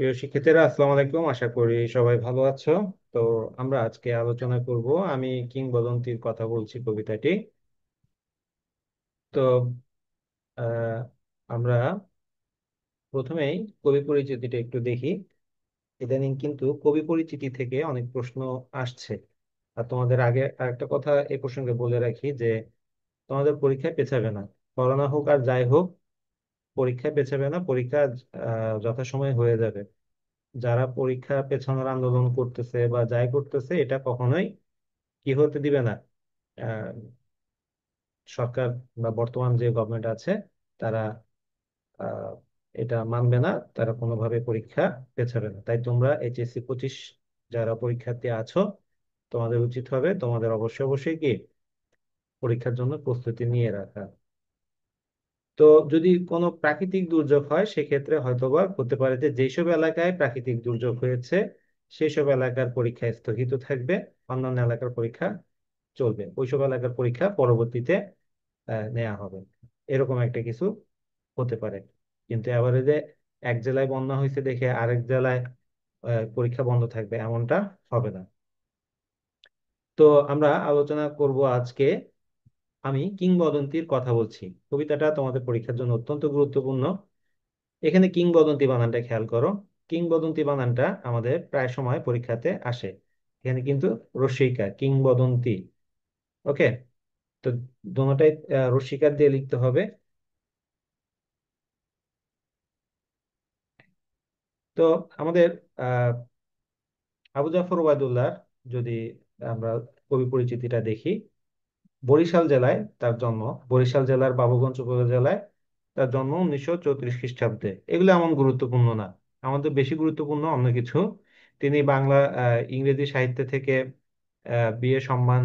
প্রিয় শিক্ষার্থীরা, আসসালামু আলাইকুম। আশা করি সবাই ভালো আছো। তো আমরা আজকে আলোচনা করব আমি কিংবদন্তির কথা বলছি কবিতাটি। তো আহ, আমরা প্রথমেই কবি পরিচিতিটা একটু দেখি। ইদানিং কিন্তু কবি পরিচিতি থেকে অনেক প্রশ্ন আসছে। আর তোমাদের আগে আরেকটা কথা এই প্রসঙ্গে বলে রাখি যে তোমাদের পরীক্ষায় পেছাবে না। করোনা হোক আর যাই হোক, পরীক্ষায় পেছাবে না। পরীক্ষা যথাসময়ে হয়ে যাবে। যারা পরীক্ষা পেছানোর আন্দোলন করতেছে বা যাই করতেছে, এটা কখনোই কি হতে দিবে না। আহ, সরকার বা বর্তমান যে গভর্নমেন্ট আছে, তারা আহ, এটা মানবে না। তারা কোনোভাবে পরীক্ষা পেছাবে না। তাই তোমরা এইচএসসি 25 যারা পরীক্ষার্থী আছো, তোমাদের উচিত হবে তোমাদের অবশ্যই অবশ্যই কি পরীক্ষার জন্য প্রস্তুতি নিয়ে রাখা। তো যদি কোনো প্রাকৃতিক দুর্যোগ হয়, সেক্ষেত্রে হয়তোবা হতে পারে যে যেসব এলাকায় প্রাকৃতিক দুর্যোগ হয়েছে সেই সব এলাকার পরীক্ষা স্থগিত থাকবে, অন্যান্য এলাকার পরীক্ষা চলবে। ওইসব এলাকার পরীক্ষা পরবর্তীতে নেওয়া হবে। এরকম একটা কিছু হতে পারে। কিন্তু এভারেজে এক জেলায় বন্যা হয়েছে দেখে আরেক জেলায় পরীক্ষা বন্ধ থাকবে, এমনটা হবে না। তো আমরা আলোচনা করব আজকে আমি কিংবদন্তির কথা বলছি। কবিতাটা তোমাদের পরীক্ষার জন্য অত্যন্ত গুরুত্বপূর্ণ। এখানে কিংবদন্তি বানানটা খেয়াল করো। কিংবদন্তি বানানটা আমাদের প্রায় সময় পরীক্ষাতে আসে। এখানে কিন্তু রস্বইকার কিংবদন্তি। ওকে। তো দোনোটাই রস্বইকার দিয়ে লিখতে হবে। তো আমাদের আহ আবু জাফর ওবায়দুল্লাহর যদি আমরা কবি পরিচিতিটা দেখি, বরিশাল জেলায় তার জন্ম। বরিশাল জেলার বাবুগঞ্জ উপজেলায় তার জন্ম 1934 খ্রিস্টাব্দে। এগুলো এমন গুরুত্বপূর্ণ না, আমাদের বেশি গুরুত্বপূর্ণ অন্য কিছু। তিনি বাংলা ইংরেজি সাহিত্য থেকে বিএ সম্মান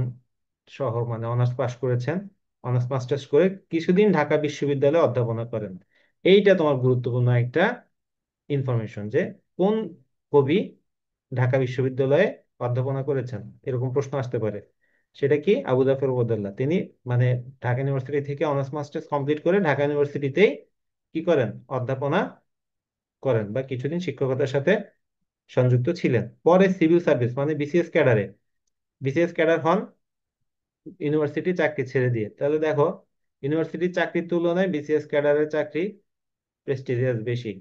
সহ মানে অনার্স পাশ করেছেন। অনার্স মাস্টার্স করে কিছুদিন ঢাকা বিশ্ববিদ্যালয়ে অধ্যাপনা করেন। এইটা তোমার গুরুত্বপূর্ণ একটা ইনফরমেশন যে কোন কবি ঢাকা বিশ্ববিদ্যালয়ে অধ্যাপনা করেছেন, এরকম প্রশ্ন আসতে পারে। সেটা কি? আবু জাফর ওবায়দুল্লাহ। তিনি মানে ঢাকা ইউনিভার্সিটি থেকে অনার্স মাস্টার্স কমপ্লিট করে ঢাকা ইউনিভার্সিটিতেই কি করেন? অধ্যাপনা করেন বা কিছুদিন শিক্ষকতার সাথে সংযুক্ত ছিলেন। পরে সিভিল সার্ভিস মানে বিসিএস ক্যাডারে বিসিএস ক্যাডার হন ইউনিভার্সিটি চাকরি ছেড়ে দিয়ে। তাহলে দেখো, ইউনিভার্সিটির চাকরির তুলনায় বিসিএস ক্যাডারের চাকরি প্রেস্টিজিয়াস বেশি।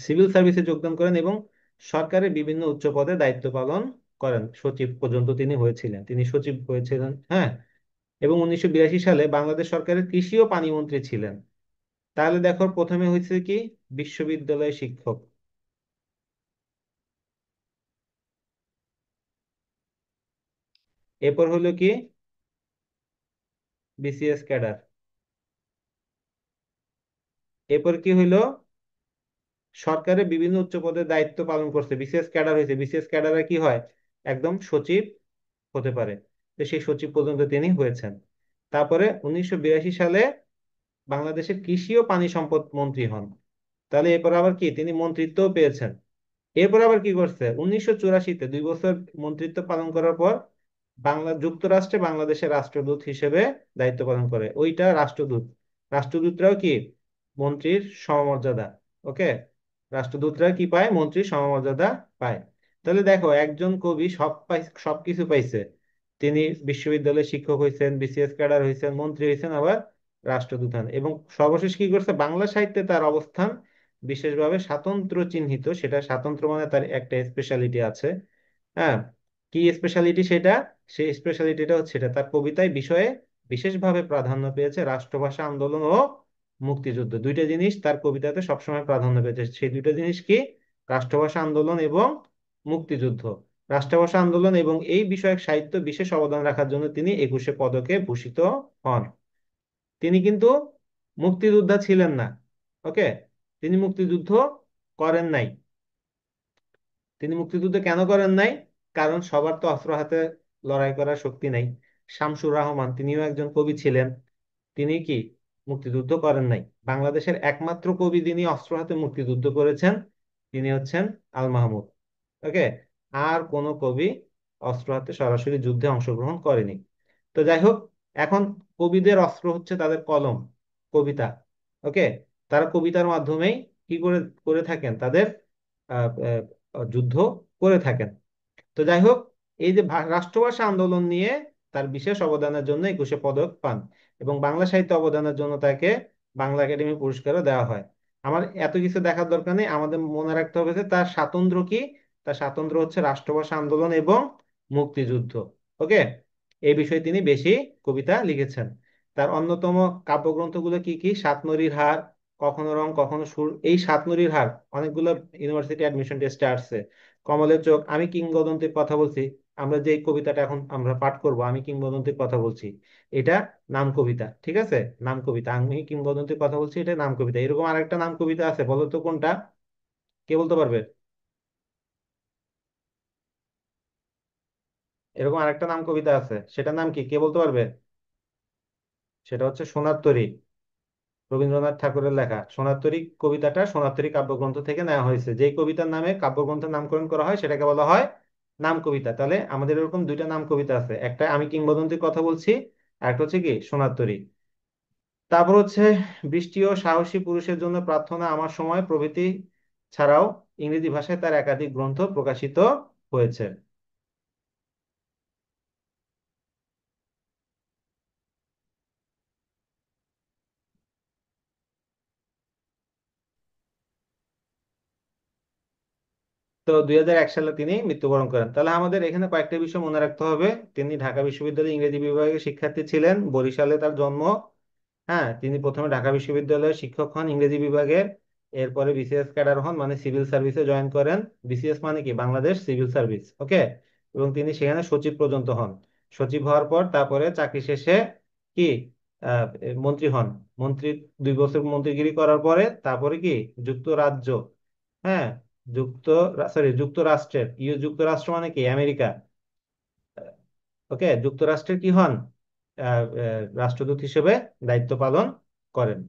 সিভিল সার্ভিসে যোগদান করেন এবং সরকারের বিভিন্ন উচ্চ পদে দায়িত্ব পালন করেন। সচিব পর্যন্ত তিনি হয়েছিলেন, তিনি সচিব হয়েছিলেন। হ্যাঁ। এবং 1982 সালে বাংলাদেশ সরকারের কৃষি ও পানি মন্ত্রী ছিলেন। তাহলে দেখো, প্রথমে হয়েছে কি? বিশ্ববিদ্যালয় শিক্ষক। এরপর হলো কি? BCS cadre. এরপর কি হইলো? সরকারের বিভিন্ন উচ্চ পদে দায়িত্ব পালন করছে, বিসিএস ক্যাডার হয়েছে। বিসিএস ক্যাডারে কি হয়? একদম সচিব হতে পারে। তো সেই সচিব পর্যন্ত তিনি হয়েছেন। তারপরে 1982 সালে বাংলাদেশের কৃষি ও পানি সম্পদ মন্ত্রী হন। তাহলে এরপর আবার কি? তিনি মন্ত্রিত্বও পেয়েছেন। এরপর আবার কি করছে? 1984-তে 2 বছর মন্ত্রিত্ব পালন করার পর যুক্তরাষ্ট্রে বাংলাদেশের রাষ্ট্রদূত হিসেবে দায়িত্ব পালন করে। ওইটা রাষ্ট্রদূত। রাষ্ট্রদূতরাও কি মন্ত্রীর সমমর্যাদা। ওকে। রাষ্ট্রদূতরা কি পায়? মন্ত্রীর সমমর্যাদা পায়। তাহলে দেখো, একজন কবি সবকিছু পাইছে। তিনি বিশ্ববিদ্যালয়ের শিক্ষক হয়েছেন, বিসিএস ক্যাডার হয়েছেন, মন্ত্রী হয়েছেন, আবার রাষ্ট্রদূত হন। এবং সর্বশেষ কি করছে? বাংলা সাহিত্যে তার অবস্থান বিশেষভাবে স্বাতন্ত্র্য চিহ্নিত। সেটা স্বাতন্ত্র্য মানে তার একটা স্পেশালিটি আছে। হ্যাঁ। কি স্পেশালিটি সেটা? সেই স্পেশালিটিটা হচ্ছে এটা, তার কবিতায় বিষয়ে বিশেষভাবে প্রাধান্য পেয়েছে রাষ্ট্রভাষা আন্দোলন ও মুক্তিযুদ্ধ। দুইটা জিনিস তার কবিতাতে সবসময় প্রাধান্য পেয়েছে। সেই দুইটা জিনিস কি? রাষ্ট্রভাষা আন্দোলন এবং মুক্তিযুদ্ধ। রাষ্ট্রভাষা আন্দোলন এবং এই বিষয়ক সাহিত্য বিশেষ অবদান রাখার জন্য তিনি 21 পদকে ভূষিত হন। তিনি কিন্তু মুক্তিযোদ্ধা ছিলেন না। ওকে। তিনি মুক্তিযুদ্ধ করেন নাই। তিনি মুক্তিযুদ্ধ কেন করেন নাই? কারণ সবার তো অস্ত্র হাতে লড়াই করার শক্তি নাই। শামসুর রহমান তিনিও একজন কবি ছিলেন। তিনি কি মুক্তিযুদ্ধ করেন নাই? বাংলাদেশের একমাত্র কবি যিনি অস্ত্র হাতে মুক্তিযুদ্ধ করেছেন তিনি হচ্ছেন আল মাহমুদ। ওকে। আর কোন কবি অস্ত্র হাতে সরাসরি যুদ্ধে অংশগ্রহণ করেনি। তো যাই হোক, এখন কবিদের অস্ত্র হচ্ছে তাদের কলম, কবিতা। ওকে। তারা কবিতার মাধ্যমেই কি করে করে থাকেন? তাদের যুদ্ধ করে থাকেন। তো যাই হোক, এই যে রাষ্ট্রভাষা আন্দোলন নিয়ে তার বিশেষ অবদানের জন্য 21শে পদক পান, এবং বাংলা সাহিত্য অবদানের জন্য তাকে বাংলা একাডেমি পুরস্কারও দেওয়া হয়। আমার এত কিছু দেখার দরকার নেই, আমাদের মনে রাখতে হবে যে তার স্বাতন্ত্র্য কি। তার স্বাতন্ত্র্য হচ্ছে রাষ্ট্রভাষা আন্দোলন এবং মুক্তিযুদ্ধ। ওকে, এই বিষয়ে তিনি বেশি কবিতা লিখেছেন। তার অন্যতম কাব্যগ্রন্থগুলো কি কি: সাত নদীর হার, কখনো রং কখনো সুর। এই সাত নদীর হার অনেকগুলো ইউনিভার্সিটি অ্যাডমিশন টেস্টে আসছে। কমলের চোখ, আমি কিংবদন্তির কথা বলছি। আমরা যে কবিতাটা এখন আমরা পাঠ করব, আমি কিংবদন্তির কথা বলছি, এটা নাম কবিতা। ঠিক আছে, নাম কবিতা। আমি কিংবদন্তির কথা বলছি, এটা নাম কবিতা। এরকম আরেকটা নাম কবিতা আছে, বলো তো কোনটা? কে বলতে পারবে? এরকম আরেকটা নাম কবিতা আছে, সেটার নাম কি, কে বলতে পারবে? সেটা হচ্ছে সোনার তরী। রবীন্দ্রনাথ ঠাকুরের লেখা সোনার তরী কবিতাটা সোনার তরী কাব্যগ্রন্থ থেকে নেওয়া হয়েছে। যেই কবিতার নামে কাব্যগ্রন্থের নামকরণ করা হয় সেটাকে বলা হয় নাম কবিতা। তাহলে আমাদের এরকম দুইটা নাম কবিতা আছে, একটা আমি কিংবদন্তির কথা বলছি, আর একটা হচ্ছে কি সোনার তরী। তারপর হচ্ছে বৃষ্টি ও সাহসী পুরুষের জন্য প্রার্থনা, আমার সময় প্রভৃতি ছাড়াও ইংরেজি ভাষায় তার একাধিক গ্রন্থ প্রকাশিত হয়েছে। তো 2001 সালে তিনি মৃত্যুবরণ করেন। তাহলে আমাদের এখানে কয়েকটা বিষয় মনে রাখতে হবে: তিনি ঢাকা বিশ্ববিদ্যালয়ে ইংরেজি বিভাগের শিক্ষার্থী ছিলেন, বরিশালে তার জন্ম। হ্যাঁ, তিনি প্রথমে ঢাকা বিশ্ববিদ্যালয়ে শিক্ষক হন ইংরেজি বিভাগের। এরপরে বিসিএস ক্যাডার হন, মানে সিভিল সার্ভিসে জয়েন করেন। বিসিএস মানে কি, বাংলাদেশ সিভিল সার্ভিস। ওকে, এবং তিনি সেখানে সচিব পর্যন্ত হন। সচিব হওয়ার পর তারপরে চাকরি শেষে কি মন্ত্রী হন। মন্ত্রী 2 বছর মন্ত্রীগিরি করার পরে তারপরে কি যুক্তরাজ্য, হ্যাঁ, যুক্তরাষ্ট্রের, যুক্তরাষ্ট্র মানে কি, আমেরিকা। ওকে, যুক্তরাষ্ট্রের কি হন, রাষ্ট্রদূত হিসেবে দায়িত্ব পালন করেন।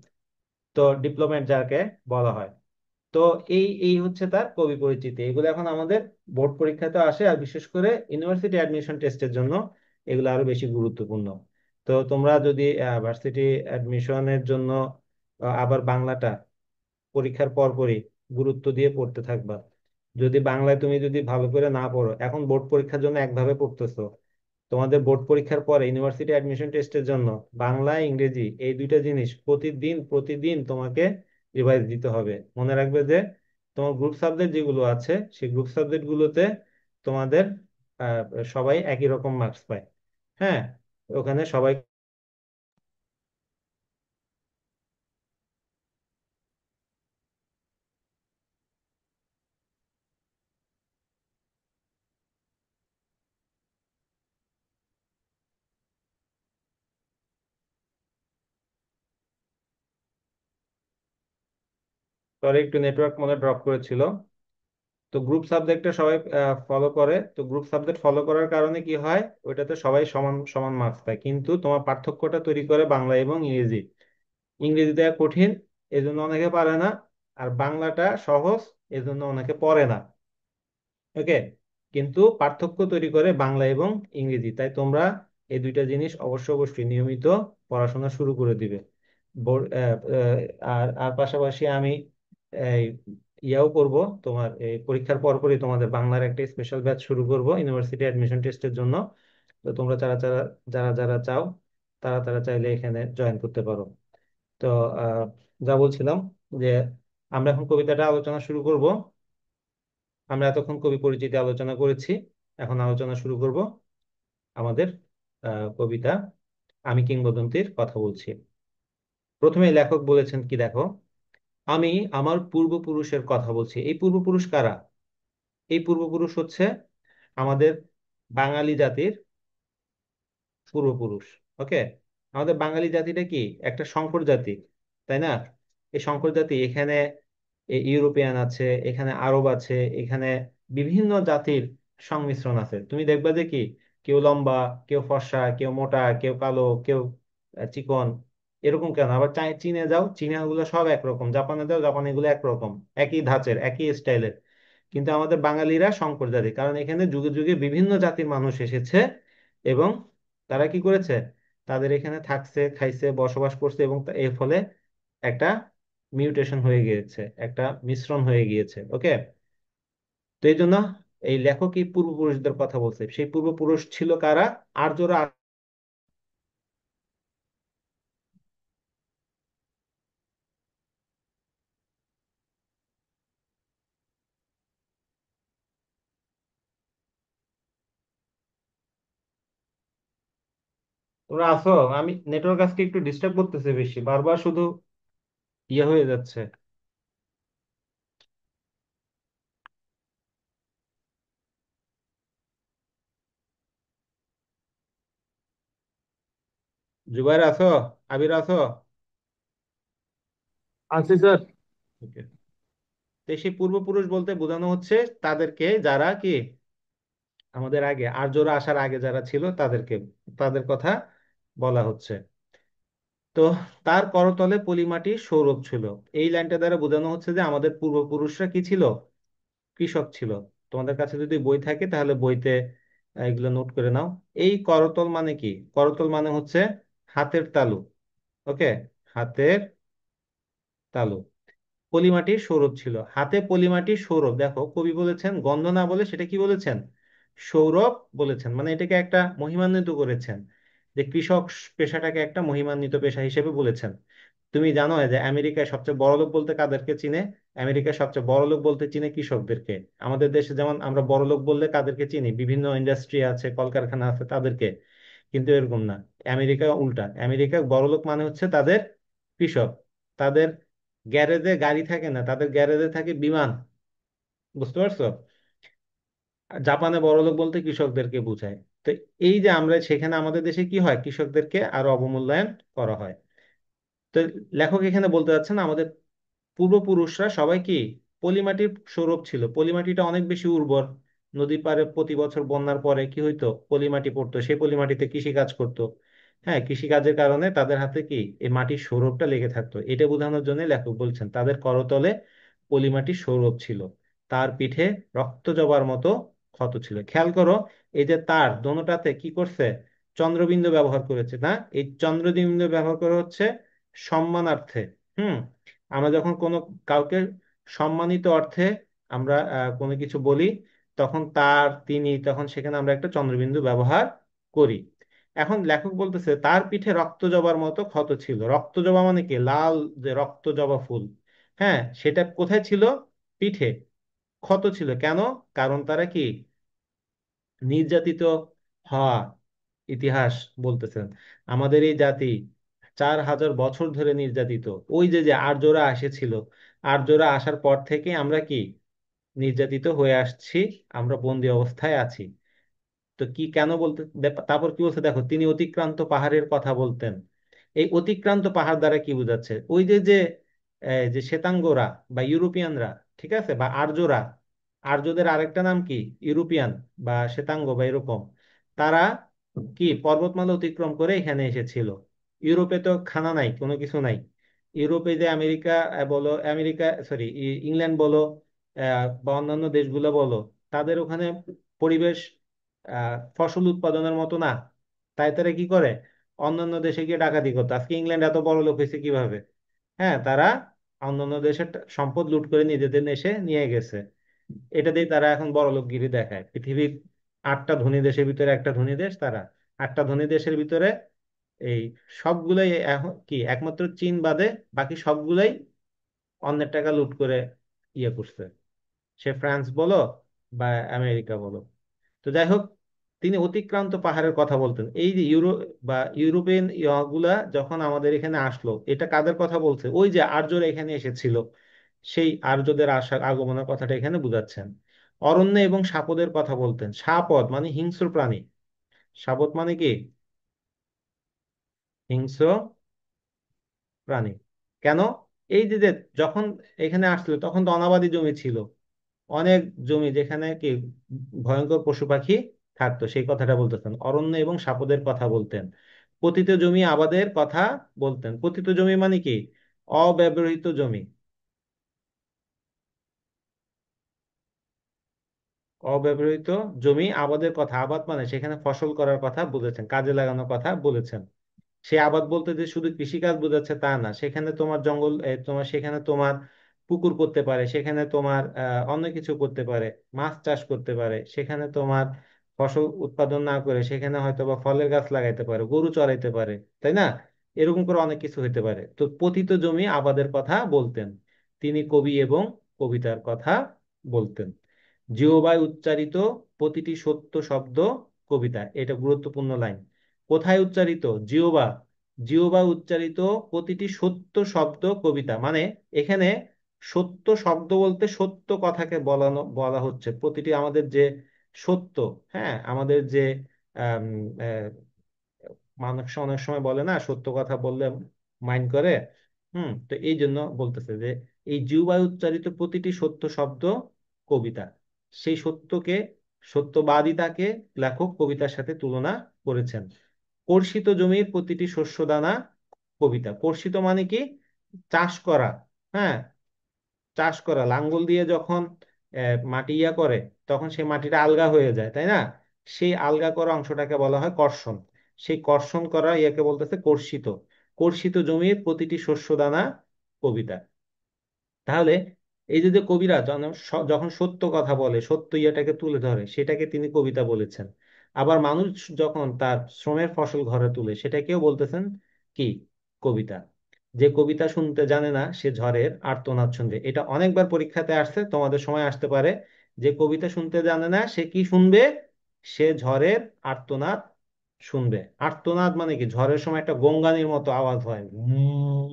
তো ডিপ্লোম্যাট যাকে বলা হয়। তো এই এই হচ্ছে তার কবি পরিচিতি। এগুলো এখন আমাদের বোর্ড পরীক্ষাতে আসে, আর বিশেষ করে ইউনিভার্সিটি অ্যাডমিশন টেস্টের জন্য এগুলো আরো বেশি গুরুত্বপূর্ণ। তো তোমরা যদি ভার্সিটি অ্যাডমিশনের জন্য আবার বাংলাটা পরীক্ষার পরপরই গুরুত্ব দিয়ে পড়তে থাকবা। যদি বাংলায় তুমি যদি ভালো করে না পড়ো, এখন বোর্ড পরীক্ষার জন্য একভাবে পড়তেছো, তোমাদের বোর্ড পরীক্ষার পরে ইউনিভার্সিটি অ্যাডমিশন টেস্টের জন্য বাংলা ইংরেজি এই দুইটা জিনিস প্রতিদিন প্রতিদিন তোমাকে রিভাইজ দিতে হবে। মনে রাখবে যে তোমার গ্রুপ সাবজেক্ট যেগুলো আছে, সেই গ্রুপ সাবজেক্ট গুলোতে তোমাদের আহ, সবাই একই রকম মার্কস পায়। হ্যাঁ, ওখানে সবাই। পরে একটু নেটওয়ার্ক মনে ড্রপ করেছিল। তো গ্রুপ সাবজেক্টে সবাই ফলো করে। তো গ্রুপ সাবজেক্ট ফলো করার কারণে কি হয়, ওইটাতে সবাই সমান সমান মার্কস পায়, কিন্তু তোমার পার্থক্যটা তৈরি করে বাংলা এবং ইংরেজি। ইংরেজিটা কঠিন, এজন্য অনেকে পারে না। আর বাংলাটা সহজ, এজন্য অনেকে পড়ে না। ওকে, কিন্তু পার্থক্য তৈরি করে বাংলা এবং ইংরেজি। তাই তোমরা এই দুইটা জিনিস অবশ্যই নিয়মিত পড়াশোনা শুরু করে দিবে। আর আর পাশাপাশি আমি এই ইয়াও করব, তোমার এই পরীক্ষার পরপরই তোমাদের বাংলার একটা স্পেশাল ব্যাচ শুরু করব ইউনিভার্সিটি অ্যাডমিশন টেস্টের জন্য। তো তোমরা যারা যারা যারা যারা চাও, তারা তারা চাইলে এখানে জয়েন করতে পারো। তো আহ, যা বলছিলাম যে আমরা এখন কবিতাটা আলোচনা শুরু করব। আমরা এতক্ষণ কবি পরিচিতি আলোচনা করেছি, এখন আলোচনা শুরু করব আমাদের কবিতা আমি কিংবদন্তির কথা বলছি। প্রথমে লেখক বলেছেন কি, দেখো: আমি আমার পূর্বপুরুষের কথা বলছি। এই পূর্বপুরুষ কারা? এই পূর্বপুরুষ হচ্ছে আমাদের বাঙালি জাতির পূর্বপুরুষ। ওকে, আমাদের বাঙালি জাতিটা কি একটা সংকর জাতি, তাই না? এই সংকর জাতি, এখানে ইউরোপিয়ান আছে, এখানে আরব আছে, এখানে বিভিন্ন জাতির সংমিশ্রণ আছে। তুমি দেখবা যে কি, কেউ লম্বা, কেউ ফর্সা, কেউ মোটা, কেউ কালো, কেউ চিকন। এরকম কেন? আবার চীনে যাও, চীনা গুলো সব একরকম, জাপানে যাও, জাপানি গুলো একরকম, একই ধাঁচের একই স্টাইলের। কিন্তু আমাদের বাঙালিরা সংকর জাতি, কারণ এখানে যুগে যুগে বিভিন্ন জাতির মানুষ এসেছে, এবং তারা কি করেছে, তাদের এখানে থাকছে, খাইছে, বসবাস করছে, এবং এর ফলে একটা মিউটেশন হয়ে গিয়েছে, একটা মিশ্রণ হয়ে গিয়েছে। ওকে, তো এই জন্য এই লেখক এই পূর্বপুরুষদের কথা বলছে, সেই পূর্বপুরুষ ছিল কারা? আর্যরা। তোমরা আছো? আমি নেটওয়ার্ক আজকে একটু ডিস্টার্ব করতেছে বেশি, বারবার শুধু ইয়ে হয়ে যাচ্ছে। জুবাইর আছো? আবির আছো? আছি স্যার। Okay. তো সেই পূর্বপুরুষ বলতে বোঝানো হচ্ছে তাদেরকে, যারা কি আমাদের আগে আর্যরা আসার আগে যারা ছিল তাদেরকে, তাদের কথা বলা হচ্ছে। তো তার করতলে পলিমাটির সৌরভ ছিল। এই লাইনটা দ্বারা বোঝানো হচ্ছে যে আমাদের পূর্বপুরুষরা কি ছিল? কৃষক ছিল। তোমাদের কাছে যদি বই থাকে তাহলে বইতে এগুলো নোট করে নাও। এই করতল মানে কি? করতল মানে হচ্ছে হাতের তালু। ওকে, হাতের তালু। পলিমাটির সৌরভ ছিল, হাতে পলিমাটির সৌরভ। দেখো কবি বলেছেন গন্ধ না বলে সেটা কি বলেছেন? সৌরভ বলেছেন, মানে এটাকে একটা মহিমান্বিত করেছেন, যে কৃষক পেশাটাকে একটা মহিমান্বিত পেশা হিসেবে বলেছেন। তুমি জানো যে আমেরিকায় সবচেয়ে বড় লোক বলতে কাদেরকে চিনে? আমেরিকায় সবচেয়ে বড় লোক বলতে চিনে কৃষকদেরকে। আমাদের দেশে যেমন আমরা বড় লোক বললে কাদেরকে চিনি? বিভিন্ন ইন্ডাস্ট্রি আছে, কলকারখানা আছে, তাদেরকে। কিন্তু এরকম না, আমেরিকা উল্টা। আমেরিকায় বড় লোক মানে হচ্ছে তাদের কৃষক। তাদের গ্যারেজে গাড়ি থাকে না, তাদের গ্যারেজে থাকে বিমান। বুঝতে পারছো? আর জাপানে বড়লোক বলতে কৃষকদেরকে বোঝায়। তো এই যে আমরা সেখানে আমাদের দেশে কি হয়, কৃষকদেরকে আরো অবমূল্যায়ন করা হয়। তো লেখক এখানে বলতে চাচ্ছেন আমাদের পূর্বপুরুষরা সবাই কি পলিমাটির সৌরভ ছিল। পলিমাটিটা অনেক বেশি উর্বর। নদীর পাড়ে প্রতি বছর বন্যার পরে কি হইতো? পলিমাটি পড়তো, সেই পলিমাটিতে কৃষি কাজ করতো। হ্যাঁ, কৃষি কাজের কারণে তাদের হাতে কি এই মাটির সৌরভটা লেগে থাকতো। এটা বোঝানোর জন্য লেখক বলছেন তাদের করতলে পলিমাটির সৌরভ ছিল, তার পিঠে রক্ত জবার মতো ক্ষত ছিল। খেয়াল করো, এই যে তার দোনোটাতে কি করছে? চন্দ্রবিন্দু ব্যবহার করেছে না? এই চন্দ্রবিন্দু ব্যবহার করা হচ্ছে সম্মানার্থে। হুম। আমরা যখন কোনো কাউকে সম্মানিত অর্থে আমরা কোনো কিছু বলি, তখন তার, তিনি, তখন সেখানে আমরা একটা চন্দ্রবিন্দু ব্যবহার করি। এখন লেখক বলতেছে তার পিঠে রক্ত জবার মতো ক্ষত ছিল। রক্ত জবা মানে কি? লাল যে রক্ত জবা ফুল। হ্যাঁ, সেটা কোথায় ছিল? পিঠে। ক্ষত ছিল কেন? কারণ তারা কি নির্যাতিত হওয়া ইতিহাস বলতেছেন। আমাদের এই জাতি 4,000 বছর ধরে নির্যাতিত। ওই যে যে আর্যরা এসেছিল, আর্যরা আসার পর থেকে আমরা কি নির্যাতিত হয়ে আসছি, আমরা বন্দি অবস্থায় আছি। তো কি কেন বলতে তারপর কি বলছে দেখো, তিনি অতিক্রান্ত পাহাড়ের কথা বলতেন। এই অতিক্রান্ত পাহাড় দ্বারা কি বোঝাচ্ছে? ওই যে যে যে শ্বেতাঙ্গরা বা ইউরোপিয়ানরা, ঠিক আছে, বা আর্যরা। আর্যদের আরেকটা নাম কি? ইউরোপিয়ান বা শ্বেতাঙ্গ বা এরকম। তারা কি পর্বতমালা অতিক্রম করে এখানে এসেছিল। ইউরোপে তো খানা নাই, কোনো কিছু নাই। ইউরোপে যে আমেরিকা বলো, আমেরিকা সরি, ইংল্যান্ড বলো, বা অন্যান্য দেশগুলো বলো, তাদের ওখানে পরিবেশ ফসল উৎপাদনের মতো না। তাই তারা কি করে? অন্যান্য দেশে গিয়ে ডাকাতি করতো। আজকে ইংল্যান্ড এত বড় লোক হয়েছে কিভাবে? হ্যাঁ, তারা অন্যান্য দেশের সম্পদ লুট করে নিজেদের দেশে নিয়ে গেছে। এটা দিয়ে তারা এখন বড়লোকগিরি দেখায়। পৃথিবীর 8টা ধনী দেশের ভিতরে একটা ধনী দেশ তারা। 8টা ধনী দেশের ভিতরে এই সবগুলোই এখন কি একমাত্র চীন বাদে বাকি সবগুলোই অন্যের টাকা লুট করে ইয়ে করছে। সে ফ্রান্স বলো বা আমেরিকা বলো। তো যাই হোক, তিনি অতিক্রান্ত পাহাড়ের কথা বলতেন। এই যে বা ইউরোপিয়ান গুলা যখন আমাদের এখানে আসলো, এটা কাদের কথা বলছে? ওই যে আর্যরা এখানে এসেছিল, সেই আর্যদের আসার আগমনের কথাটা এখানে বুঝাচ্ছেন। অরণ্য এবং শাপদের কথা বলতেন। শাপদ মানে হিংস্র প্রাণী। শাবত মানে কি? হিংস্র প্রাণী। কেন? এই যে যে যখন এখানে আসলো তখন তো অনাবাদি জমি ছিল, অনেক জমি যেখানে কি ভয়ঙ্কর পশু পাখি থাকতো, সেই কথাটা বলতেছেন। অরণ্য এবং শাপদের কথা বলতেন। পতিত জমি আবাদের কথা বলতেন। পতিত জমি মানে কি? অব্যবহৃত জমি। অব্যবহৃত জমি আবাদের কথা, আবাদ মানে সেখানে ফসল করার কথা বলেছেন, কাজে লাগানোর কথা বলেছেন। সে আবাদ বলতে যে শুধু কৃষিকাজ বোঝাচ্ছে তা না, সেখানে তোমার জঙ্গল তোমার সেখানে তোমার পুকুর করতে পারে, সেখানে তোমার অন্য কিছু করতে পারে, মাছ চাষ করতে পারে, সেখানে তোমার ফসল উৎপাদন না করে সেখানে হয়তো বা ফলের গাছ লাগাইতে পারে, গরু চড়াইতে পারে, তাই না? এরকম করে অনেক কিছু হতে পারে। তো পতিত জমি আবাদের কথা বলতেন তিনি, কবি এবং কবিতার কথা বলতেন। জিহ্বায় উচ্চারিত প্রতিটি সত্য শব্দ কবিতা, এটা গুরুত্বপূর্ণ লাইন। কোথায় উচ্চারিত? জিহ্বা, জিহ্বায় উচ্চারিত প্রতিটি সত্য শব্দ কবিতা, মানে এখানে সত্য শব্দ বলতে সত্য কথাকে বলা হচ্ছে। প্রতিটি আমাদের যে সত্য, হ্যাঁ, আমাদের যে আম, আহ, মানুষ অনেক সময় বলে না সত্য কথা বললে মাইন্ড করে, তো এই জন্য বলতেছে যে এই জিহ্বায় উচ্চারিত প্রতিটি সত্য শব্দ কবিতা। সেই সত্যকে, সত্যবাদিতাকে লেখক কবিতার সাথে তুলনা করেছেন। কর্ষিত জমির প্রতিটি শস্যদানা কবিতা। কর্ষিত মানে কি? চাষ করা, হ্যাঁ, চাষ করা, লাঙ্গল দিয়ে যখন মাটি ইয়া করে, তখন সেই মাটিটা আলগা হয়ে যায়, তাই না? সেই আলগা করা অংশটাকে বলা হয় কর্ষণ। সেই কর্ষণ করা ইয়াকে বলতেছে কর্ষিত। কর্ষিত জমির প্রতিটি শস্যদানা কবিতা। তাহলে এই যে যে কবিরা যখন সত্য কথা বলে, সত্য ইয়েটাকে তুলে ধরে, সেটাকে তিনি কবিতা বলেছেন। আবার মানুষ যখন তার শ্রমের ফসল ঘরে তুলে, সেটাকেও বলতেছেন কি? কবিতা। যে কবিতা শুনতে জানে না সে ঝড়ের আর্তনাদ শুনবে, এটা অনেকবার পরীক্ষাতে আসছে, তোমাদের সময় আসতে পারে। যে কবিতা শুনতে জানে না সে কি শুনবে? সে ঝড়ের আর্তনাদ শুনবে। আর্তনাদ মানে কি? ঝড়ের সময় একটা গঙ্গানির মতো আওয়াজ হয়,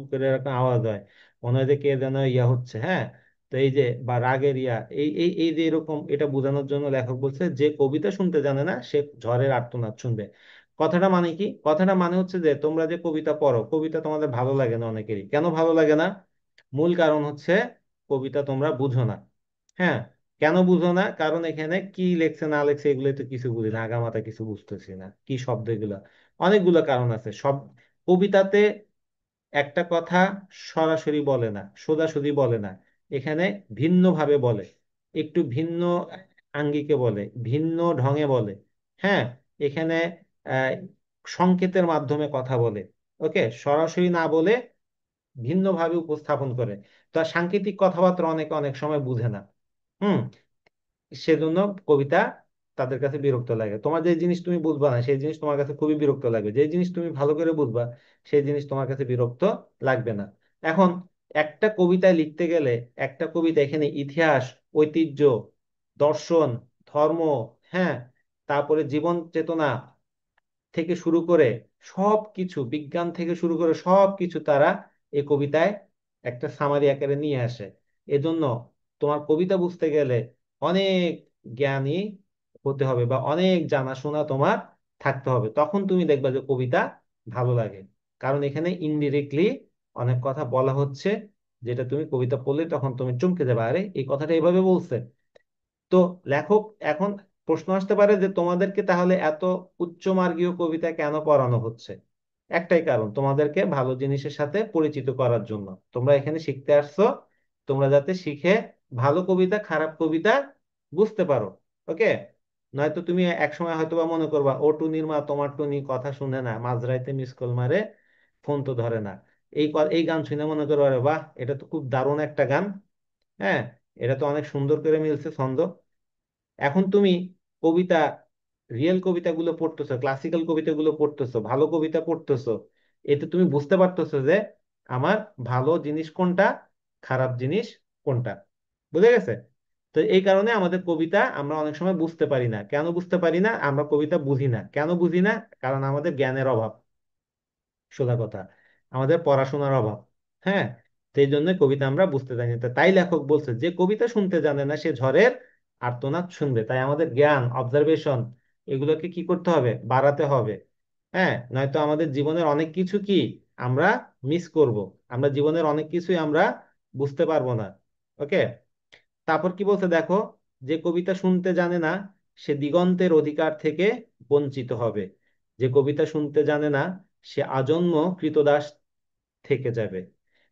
করে এরকম আওয়াজ হয়, মনে হয় যে কে যেন ইয়া হচ্ছে, হ্যাঁ। তো এই যে বা রাগের ইয়া, এই এই এই যে এরকম, এটা বোঝানোর জন্য লেখক বলছে যে কবিতা শুনতে জানে না সে ঝড়ের আর্তনাদ শুনবে। কথাটা মানে কি? কথাটা মানে হচ্ছে যে তোমরা যে কবিতা পড়ো, কবিতা তোমাদের ভালো লাগে না অনেকেরই। কেন ভালো লাগে না? মূল কারণ হচ্ছে কবিতা তোমরা বুঝো না। হ্যাঁ, কেন বুঝো না? কারণ এখানে কি লেখছে না লেখছে এগুলো তো কিছু বুঝি না, আগামাথা কিছু বুঝতেছি না, কি শব্দ এগুলা। অনেকগুলো কারণ আছে। সব কবিতাতে একটা কথা সরাসরি বলে না, সোজাসুজি বলে না, এখানে ভিন্ন ভাবে বলে, একটু ভিন্ন আঙ্গিকে বলে, ভিন্ন ঢঙে বলে, হ্যাঁ। এখানে আহ, সংকেতের মাধ্যমে কথা বলে, ওকে, সরাসরি না বলে ভিন্নভাবে উপস্থাপন করে। তো আর সাংকেতিক কথাবার্তা অনেকে অনেক সময় বুঝে না। হুম সেজন্য কবিতা তাদের কাছে বিরক্ত লাগে। তোমার যে জিনিস তুমি বুঝবা না সেই জিনিস তোমার কাছে খুবই বিরক্ত লাগবে, যে জিনিস তুমি ভালো করে বুঝবা সেই জিনিস তোমার কাছে বিরক্ত লাগবে না। এখন একটা কবিতায় লিখতে গেলে, একটা কবিতা এখানে ইতিহাস, ঐতিহ্য, দর্শন, ধর্ম, হ্যাঁ, তারপরে জীবন চেতনা থেকে শুরু করে সব কিছু, বিজ্ঞান থেকে শুরু করে সব কিছু তারা এই কবিতায় একটা সামারি আকারে নিয়ে আসে। এজন্য তোমার কবিতা বুঝতে গেলে অনেক জ্ঞানী হতে হবে বা অনেক জানাশোনা তোমার থাকতে হবে, তখন তুমি দেখবা যে কবিতা ভালো লাগে। কারণ এখানে ইনডিরেক্টলি অনেক কথা বলা হচ্ছে, যেটা তুমি কবিতা পড়লে তখন তুমি চমকে যাবে, আরে এই কথাটা এইভাবে বলছে। তো লেখক এখন প্রশ্ন আসতে পারে যে তোমাদেরকে তাহলে এত উচ্চমার্গীয় কবিতা কেন পড়ানো হচ্ছে? একটাই কারণ, তোমাদেরকে ভালো জিনিসের সাথে পরিচিত করার জন্য। তোমরা এখানে শিখতে আসছো, তোমরা যাতে শিখে ভালো কবিতা খারাপ কবিতা বুঝতে পারো, ওকে। নয়তো তুমি একসময় হয়তো বা মনে করবা ও টুনির মা তোমার টুনি কথা শুনে না, মাঝরাইতে মিস কল মারে, ফোন তো ধরে না। এই গান শুনে মনে করো আরে বাহ, এটা তো খুব দারুণ একটা গান, হ্যাঁ, এটা তো অনেক সুন্দর করে মিলছে ছন্দ। এখন তুমি কবিতা, রিয়েল কবিতাগুলো পড়তেছো, ক্লাসিক্যাল কবিতাগুলো পড়তেছো, ভালো কবিতা পড়তেছো, এতে তুমি বুঝতে পারতেছো যে আমার ভালো জিনিস কোনটা, খারাপ জিনিস কোনটা। বুঝে গেছে? তো এই কারণে আমাদের কবিতা আমরা অনেক সময় বুঝতে পারি না। কেন বুঝতে পারি না? আমরা কবিতা বুঝি না। কেন বুঝি না? কারণ আমাদের জ্ঞানের অভাব, সোজা কথা, আমাদের পড়াশোনার অভাব, হ্যাঁ। সেই জন্য কবিতা আমরা বুঝতে জানি না। তাই লেখক বলছে যে কবিতা শুনতে জানে না সে ঝড়ের আর্তনাদ শুনবে। তাই আমাদের জ্ঞান, অবজারভেশন, এগুলোকে কি করতে হবে? বাড়াতে হবে, হ্যাঁ। নয়তো আমাদের জীবনের অনেক কিছু কি আমরা মিস করব, আমরা জীবনের অনেক কিছুই আমরা বুঝতে পারবো না, ওকে। তারপর কি বলছে দেখো, যে কবিতা শুনতে জানে না সে দিগন্তের অধিকার থেকে বঞ্চিত হবে। যে কবিতা শুনতে জানে না সে আজন্ম কৃতদাস থেকে যাবে।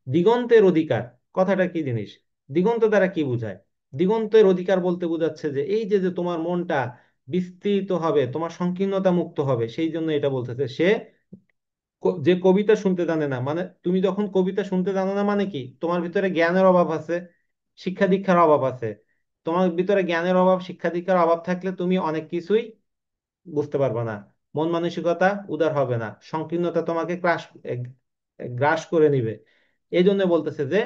দিগন্তের অধিকার কথাটা কি জিনিস? দিগন্ত দ্বারা কি বোঝায়? দিগন্তের অধিকার বলতে বোঝাচ্ছে যে এই যে যে তোমার মনটা বিস্তৃত হবে, তোমার সংকীর্ণতা মুক্ত হবে, সেই জন্য এটা বলতেছে সে যে কবিতা শুনতে জানে না, মানে তুমি যখন কবিতা শুনতে জানো না মানে কি, তোমার ভিতরে জ্ঞানের অভাব আছে, শিক্ষা দীক্ষার অভাব আছে। তোমার ভিতরে জ্ঞানের অভাব, শিক্ষা দীক্ষার অভাব থাকলে তুমি অনেক কিছুই বুঝতে পারবে না। মন মানসিকতা উদার হবে না, সংকীর্ণতা তোমাকে গ্রাস করে নিবে। এই জন্য বলতেছে যে,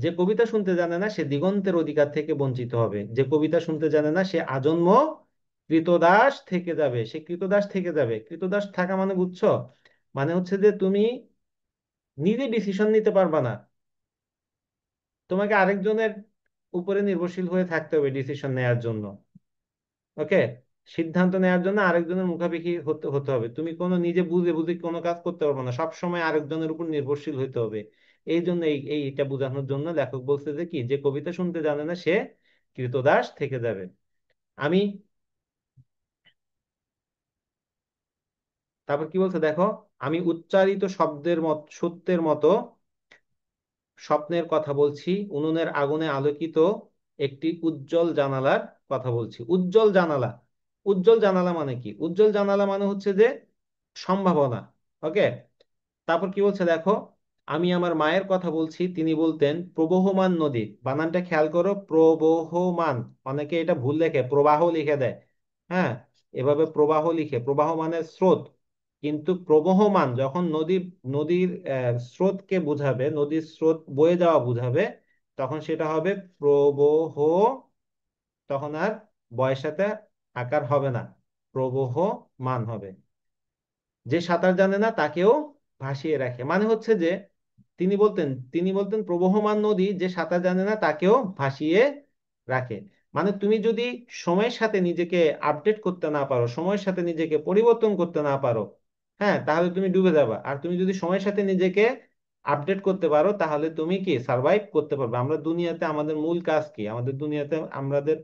যে কবিতা শুনতে জানে না সে দিগন্তের অধিকার থেকে বঞ্চিত হবে, যে কবিতা শুনতে জানে না সে আজন্ম কৃতদাস থেকে যাবে, সে কৃতদাস থেকে যাবে। কৃতদাস থাকা মানে বুঝছো, মানে হচ্ছে যে তুমি নিজে ডিসিশন নিতে পারবা না, তোমাকে আরেকজনের উপরে নির্ভরশীল হয়ে থাকতে হবে ডিসিশন নেয়ার জন্য। ওকে, সিদ্ধান্ত নেওয়ার জন্য আরেকজনের মুখাপেক্ষি হতে হতে হবে, তুমি কোনো নিজে বুঝে বুঝে কোনো কাজ করতে পারবে না, সব সময় আরেকজনের উপর নির্ভরশীল হতে হবে। এই জন্য এইটা বোঝানোর জন্য লেখক বলছে যে কি, যে কবিতা শুনতে জানে না সে কৃতদাস থেকে যাবে। আমি তারপর কি বলছে দেখো, আমি উচ্চারিত শব্দের মত সত্যের মতো স্বপ্নের কথা বলছি, উনুনের আগুনে আলোকিত একটি উজ্জ্বল জানালার কথা বলছি। উজ্জ্বল জানালা, উজ্জ্বল জানালা মানে কি, উজ্জ্বল জানালা মানে হচ্ছে যে সম্ভাবনা। ওকে, তারপর কি বলছে দেখো, আমি আমার মায়ের কথা বলছি, তিনি বলতেন প্রবহমান নদী, বানানটা খেয়াল করো, প্রবহমান। অনেকে এটা ভুল লেখে, প্রবাহ লিখে দেয়। হ্যাঁ, এভাবে প্রবাহ লিখে, প্রবাহ মানে স্রোত, কিন্তু প্রবহমান যখন নদীর স্রোতকে বুঝাবে, নদীর স্রোত বয়ে যাওয়া বুঝাবে, তখন সেটা হবে প্রবহ, তখন আর বয়ের সাথে আকার হবে না, প্রবহমান হবে। যে সাঁতার জানে না তাকেও ভাসিয়ে রাখে, মানে হচ্ছে যে তিনি বলতেন প্রবহমান নদী যে সাঁতার জানে না তাকেও ভাসিয়ে রাখে। মানে তুমি যদি সময়ের সাথে নিজেকে আপডেট করতে না পারো, সময়ের সাথে নিজেকে পরিবর্তন করতে না পারো, হ্যাঁ, তাহলে তুমি ডুবে যাবে। আর তুমি যদি সময়ের সাথে নিজেকে আপডেট করতে পারো তাহলে তুমি কি সার্ভাইভ করতে পারবে। আমরা দুনিয়াতে আমাদের মূল কাজ কি, আমাদের দুনিয়াতে আমাদের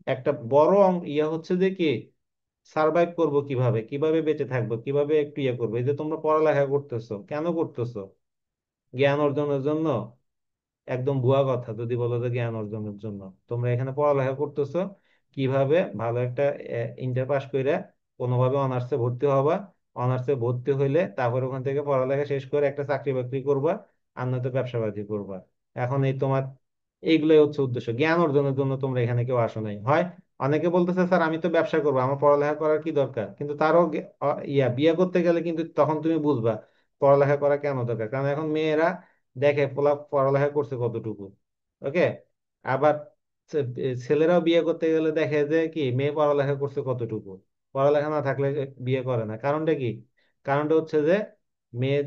একটা বড় ইয়ে হচ্ছে যে কি, সার্ভাইভ করব কিভাবে, কিভাবে বেঁচে থাকবো, কিভাবে একটু ইয়ে করবো। এই যে তোমরা পড়ালেখা করতেছো কেন করতেছো? জ্ঞান অর্জনের জন্য? একদম ভুয়া কথা যদি বলো যে জ্ঞান অর্জনের জন্য। তোমরা এখানে পড়ালেখা করতেছো কিভাবে ভালো একটা ইন্টার পাস করে কোনোভাবে অনার্সে ভর্তি হবা, অনার্সে ভর্তি হইলে তারপর ওখান থেকে পড়ালেখা শেষ করে একটা চাকরি বাকরি করবা, আর নয়তো ব্যবসা বাণিজ্য করবা। এখন এই তোমার এইগুলোই হচ্ছে উদ্দেশ্য, জ্ঞান অর্জনের জন্য তোমরা এখানে কেউ আসো নাই। হয় অনেকে বলতেছে স্যার আমি তো ব্যবসা করবো, আমার পড়ালেখা করার কি দরকার, কিন্তু তারও বিয়ে করতে গেলে কিন্তু তখন তুমি বুঝবা পড়ালেখা করা কেন দরকার। কারণ এখন মেয়েরা দেখে পোলা পড়ালেখা করছে কতটুকু। ওকে, আবার ছেলেরাও বিয়ে করতে গেলে দেখে যে কি মেয়ে পড়ালেখা করছে কতটুকু। পড়ালেখা না থাকলে বিয়ে করে না, কারণটা কি? কারণটা হচ্ছে যে মেয়ে,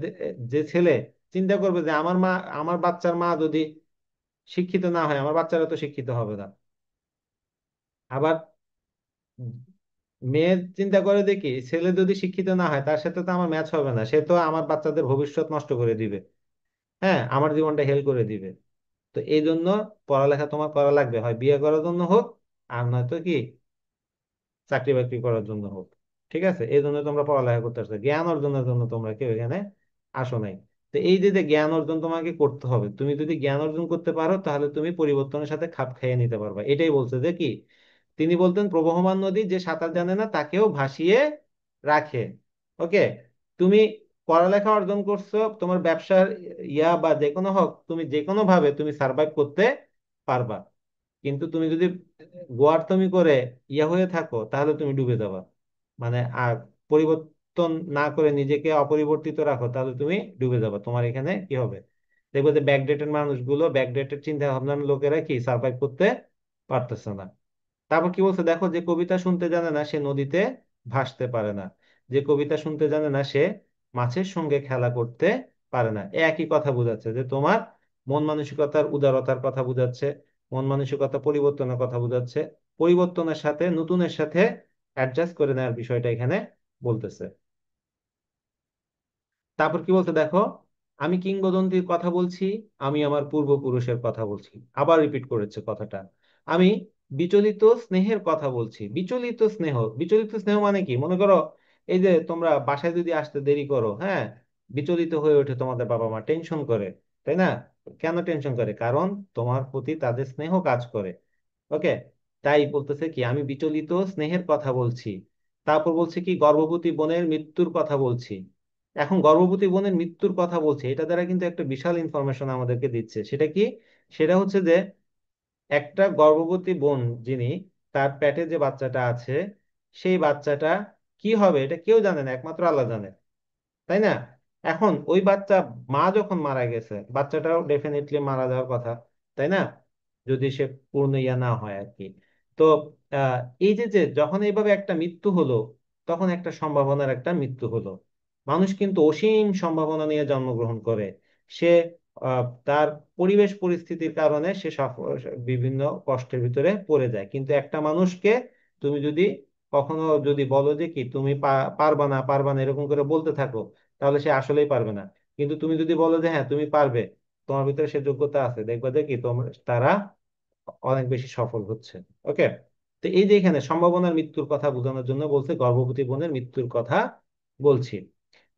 যে ছেলে চিন্তা করবে যে আমার বাচ্চার মা যদি শিক্ষিত না হয় আমার বাচ্চারা তো শিক্ষিত হবে না। আবার মেয়ে চিন্তা করে দেখি ছেলে যদি শিক্ষিত না হয় তার সাথে তো আমার ম্যাচ হবে না, সে তো আমার বাচ্চাদের ভবিষ্যৎ নষ্ট করে দিবে, হ্যাঁ, আমার জীবনটা হেল করে দিবে। তো এই জন্য পড়ালেখা তোমার করা লাগবে, হয় বিয়ে করার জন্য হোক, আর নয়তো কি চাকরি বাকরি করার জন্য হোক। ঠিক আছে, এই জন্য তোমরা পড়ালেখা করতে আসছো, জ্ঞান অর্জনের জন্য তোমরা কেউ এখানে আসো নাই। তো এই যে যে জ্ঞান অর্জন তোমাকে করতে হবে, তুমি যদি জ্ঞান অর্জন করতে পারো তাহলে তুমি পরিবর্তনের সাথে খাপ খাইয়ে নিতে পারবা। এটাই বলছে যে কি, তিনি বলতেন প্রবহমান নদী যে সাঁতার জানে না তাকেও ভাসিয়ে রাখে। ওকে, তুমি পড়ালেখা অর্জন করছো, তোমার ব্যবসার বা যে কোনো হোক, তুমি যে কোনো ভাবে তুমি সার্ভাইভ করতে পারবা। কিন্তু তুমি যদি গোয়ার্তমি করে হয়ে থাকো তাহলে তুমি ডুবে যাবা। মানে আর পরিবর্তন না করে নিজেকে অপরিবর্তিত রাখো তাহলে তুমি ডুবে যাবা। তোমার এখানে কি হবে, দেখবো যে ব্যাকডেটেড মানুষগুলো, ব্যাকডেটেড চিন্তা ভাবনার লোকেরা কি সার্ভাইভ করতে পারতেছে না। তারপর কি বলছে দেখো, যে কবিতা শুনতে জানে না সে নদীতে ভাসতে পারে না, যে কবিতা শুনতে জানে না সে মাছের সঙ্গে খেলা করতে পারে না। একই কথা বোঝাচ্ছে যে তোমার মন মানসিকতার উদারতার কথা বোঝাচ্ছে, মন মানসিকতা পরিবর্তনের কথা বোঝাচ্ছে, পরিবর্তনের সাথে নতুনের সাথে অ্যাডজাস্ট করে নেওয়ার বিষয়টা এখানে বলতেছে। তারপর কি বলতে দেখো, আমি কিংবদন্তির কথা বলছি, আমি আমার পূর্বপুরুষের কথা বলছি। আবার রিপিট করেছে কথাটা, আমি বিচলিত স্নেহের কথা বলছি। বিচলিত স্নেহ, বিচলিত স্নেহ মানে কি, মনে করো এই যে তোমরা বাসায় যদি আসতে দেরি করো, হ্যাঁ, বিচলিত হয়ে ওঠে তোমাদের বাবা মা, টেনশন করে, তাই না? কেন টেনশন করে? কারণ তোমার প্রতি তাদের স্নেহ কাজ করে। ওকে, তাই বলতেছে কি আমি বিচলিত স্নেহের কথা বলছি। তারপর বলছে কি গর্ভবতী বোনের মৃত্যুর কথা বলছি। এখন গর্ভবতী বোনের মৃত্যুর কথা বলছে, এটা দ্বারা কিন্তু একটা বিশাল ইনফরমেশন আমাদেরকে দিচ্ছে। সেটা কি? সেটা হচ্ছে যে একটা গর্ভবতী বোন যিনি, তার পেটে যে বাচ্চাটা আছে, সেই বাচ্চাটা কি হবে এটা কেউ জানে না, একমাত্র আল্লাহ জানে, তাই না? এখন ওই বাচ্চা, মা যখন মারা গেছে, বাচ্চাটাও ডেফিনেটলি মারা যাওয়ার কথা, তাই না? যদি সে পূর্ণ ইয়া না হয় আর কি। তো আহ, এই যে যে যখন এইভাবে একটা মৃত্যু হলো, তখন একটা সম্ভাবনার একটা মৃত্যু হলো। মানুষ কিন্তু অসীম সম্ভাবনা নিয়ে জন্মগ্রহণ করে। সে তার পরিবেশ পরিস্থিতির কারণে সে বিভিন্ন কষ্টের ভিতরে পড়ে যায়, কিন্তু একটা মানুষকে তুমি যদি কখনো যদি বলো যে কি তুমি পারবা না পারবা না এরকম করে বলতে থাকো, তাহলে সে আসলেই পারবে না। কিন্তু তুমি যদি বলো যে হ্যাঁ তুমি পারবে, তোমার ভিতরে সে যোগ্যতা আছে, দেখবা যে কি তোমার তারা অনেক বেশি সফল হচ্ছে। ওকে। তো এই যে এখানে সম্ভাবনার মৃত্যুর কথা বোঝানোর জন্য বলছে গর্ভবতী বোনের মৃত্যুর কথা বলছি।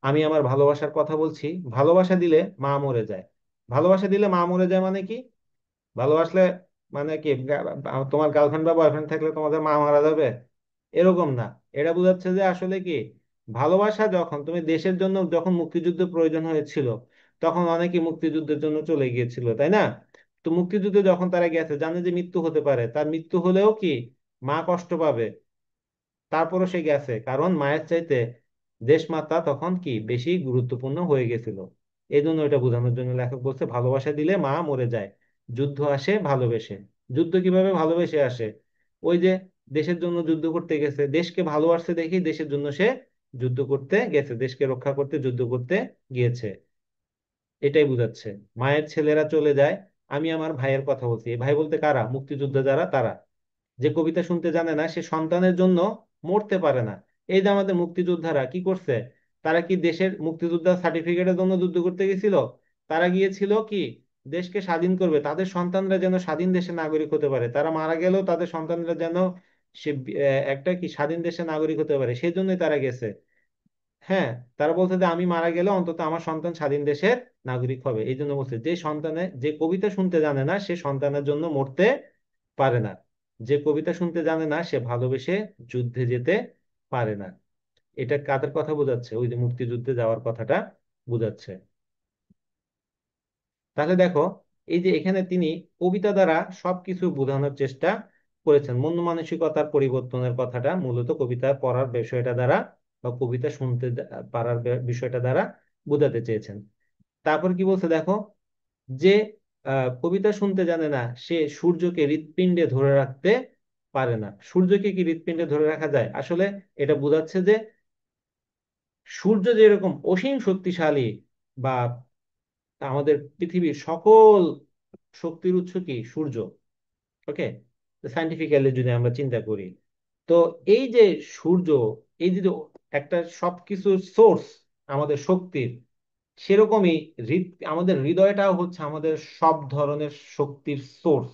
আমি আমার ভালোবাসার কথা বলছি। ভালোবাসা দিলে মা মরে যায়। ভালোবাসা দিলে মা মরে যায় মানে কি? ভালোবাসলে মানে কি তোমার গার্লফ্রেন্ড বা বয়ফ্রেন্ড থাকলে তোমাদের মা মারা যাবে? এরকম না। এটা বোঝাচ্ছে যে আসলে কি, ভালোবাসা যখন তুমি দেশের জন্য, যখন মুক্তিযুদ্ধ প্রয়োজন হয়েছিল, তখন অনেকে মুক্তিযুদ্ধের জন্য চলে গিয়েছিল, তাই না? তো মুক্তিযুদ্ধে যখন তারা গেছে, জানে যে মৃত্যু হতে পারে, তার মৃত্যু হলেও কি মা কষ্ট পাবে, তারপরও সে গেছে, কারণ মায়ের চাইতে দেশমাতা তখন কি বেশি গুরুত্বপূর্ণ হয়ে গেছিল। এই জন্য এটা বোঝানোর জন্য লেখক বলছে ভালোবাসা দিলে মা মরে যায়। যুদ্ধ আসে ভালোবেসে। যুদ্ধ কিভাবে ভালোবেসে আসে? ওই যে দেশের জন্য যুদ্ধ করতে গেছে, দেশকে ভালোবাসতে দেখি দেশের জন্য সে যুদ্ধ করতে গেছে, দেশকে রক্ষা করতে যুদ্ধ করতে গিয়েছে। এটাই বুঝাচ্ছে। মায়ের ছেলেরা চলে যায়। আমি আমার ভাইয়ের কথা বলছি, এই ভাই বলতে কারা? মুক্তিযোদ্ধা যারা, তারা। যে কবিতা শুনতে জানে না সে সন্তানের জন্য মরতে পারে না। এই যে আমাদের মুক্তিযোদ্ধারা কি করছে, তারা কি দেশের মুক্তিযোদ্ধা সার্টিফিকেটের জন্য যুদ্ধ করতে গেছিল? তারা গিয়েছিল কি দেশকে স্বাধীন করবে, তাদের সন্তানরা যেন স্বাধীন দেশের নাগরিক হতে পারে, তারা মারা গেলেও তাদের সন্তানরা যেন সে একটা কি স্বাধীন দেশের নাগরিক হতে পারে, সেই জন্যই তারা গেছে। হ্যাঁ, তারা বলছে যে আমি মারা গেলে অন্তত আমার সন্তান স্বাধীন দেশের নাগরিক হবে। এই জন্য বলছে যে সন্তানে যে কবিতা শুনতে জানে না সে সন্তানের জন্য মরতে পারে না। যে কবিতা শুনতে জানে না সে ভালোবেসে যুদ্ধে যেতে পারে না। এটা কাদের কথা বোঝাচ্ছে? ওই যে মুক্তিযুদ্ধে যাওয়ার কথাটা বোঝাচ্ছে। তাহলে দেখো, এই যে এখানে তিনি কবিতা দ্বারা সবকিছু বোঝানোর চেষ্টা করেছেন। মন মানসিকতার পরিবর্তনের কথাটা মূলত কবিতা পড়ার বিষয়টা দ্বারা বা কবিতা শুনতে পারার বিষয়টা দ্বারা বোঝাতে চেয়েছেন। তারপর কি বলছে দেখো, যে কবিতা শুনতে জানে না সে সূর্যকে হৃৎপিণ্ডে ধরে রাখতে পারে না। সূর্যকে কি হৃৎপিণ্ডে ধরে রাখা যায়? আসলে এটা বোঝাচ্ছে যে সূর্য যেরকম অসীম শক্তিশালী, বা আমাদের পৃথিবীর সকল শক্তির উৎস কি সূর্য। ওকে। সাইন্টিফিক্যালি যদি আমরা চিন্তা করি, তো এই যে সূর্য, এই যে একটা সবকিছুর সোর্স আমাদের শক্তির, সেরকমই আমাদের হৃদয়টাও হচ্ছে আমাদের সব ধরনের শক্তির সোর্স।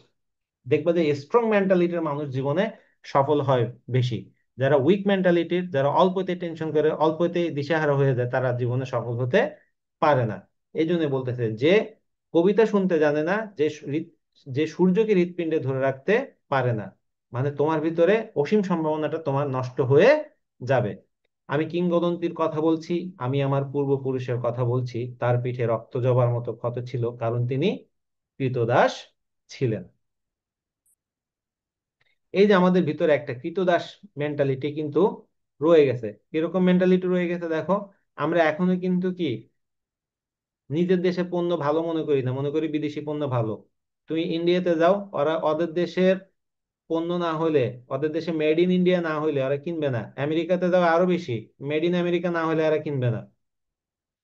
দেখবে যে স্ট্রং মেন্টালিটির মানুষ জীবনে সফল হয় বেশি। যারা উইক মেন্টালিটির, যারা অল্পতে টেনশন করে অল্পতে দিশেহারা হয়ে যায়, তারা জীবনে সফল হতে পারে না। এই জন্য বলতেছে যে কবিতা শুনতে জানে না যে যে সূর্যকে হৃৎপিণ্ডে ধরে রাখতে পারে না, মানে তোমার ভিতরে অসীম সম্ভাবনাটা তোমার নষ্ট হয়ে যাবে। আমি কিংবদন্তির কথা বলছি, আমি আমার পূর্বপুরুষের কথা বলছি, তার পিঠে রক্ত জবার মতো ক্ষত ছিল, কারণ তিনি কৃতদাস ছিলেন। এই যে আমাদের ভিতরে একটা কৃতদাস মেন্টালিটি কিন্তু রয়ে গেছে। কিরকম মেন্টালিটি রয়ে গেছে দেখো, আমরা এখনো কিন্তু কি নিজের দেশে পণ্য ভালো মনে করি না, মনে করি বিদেশি পণ্য ভালো। তুমি ইন্ডিয়াতে যাও, ওরা ওদের দেশের পণ্য না হলে, ওদের দেশে মেড ইন ইন্ডিয়া না হলে ওরা কিনবে না। আমেরিকাতে যাও আরো বেশি, মেড ইন আমেরিকা না হলে ওরা কিনবে না।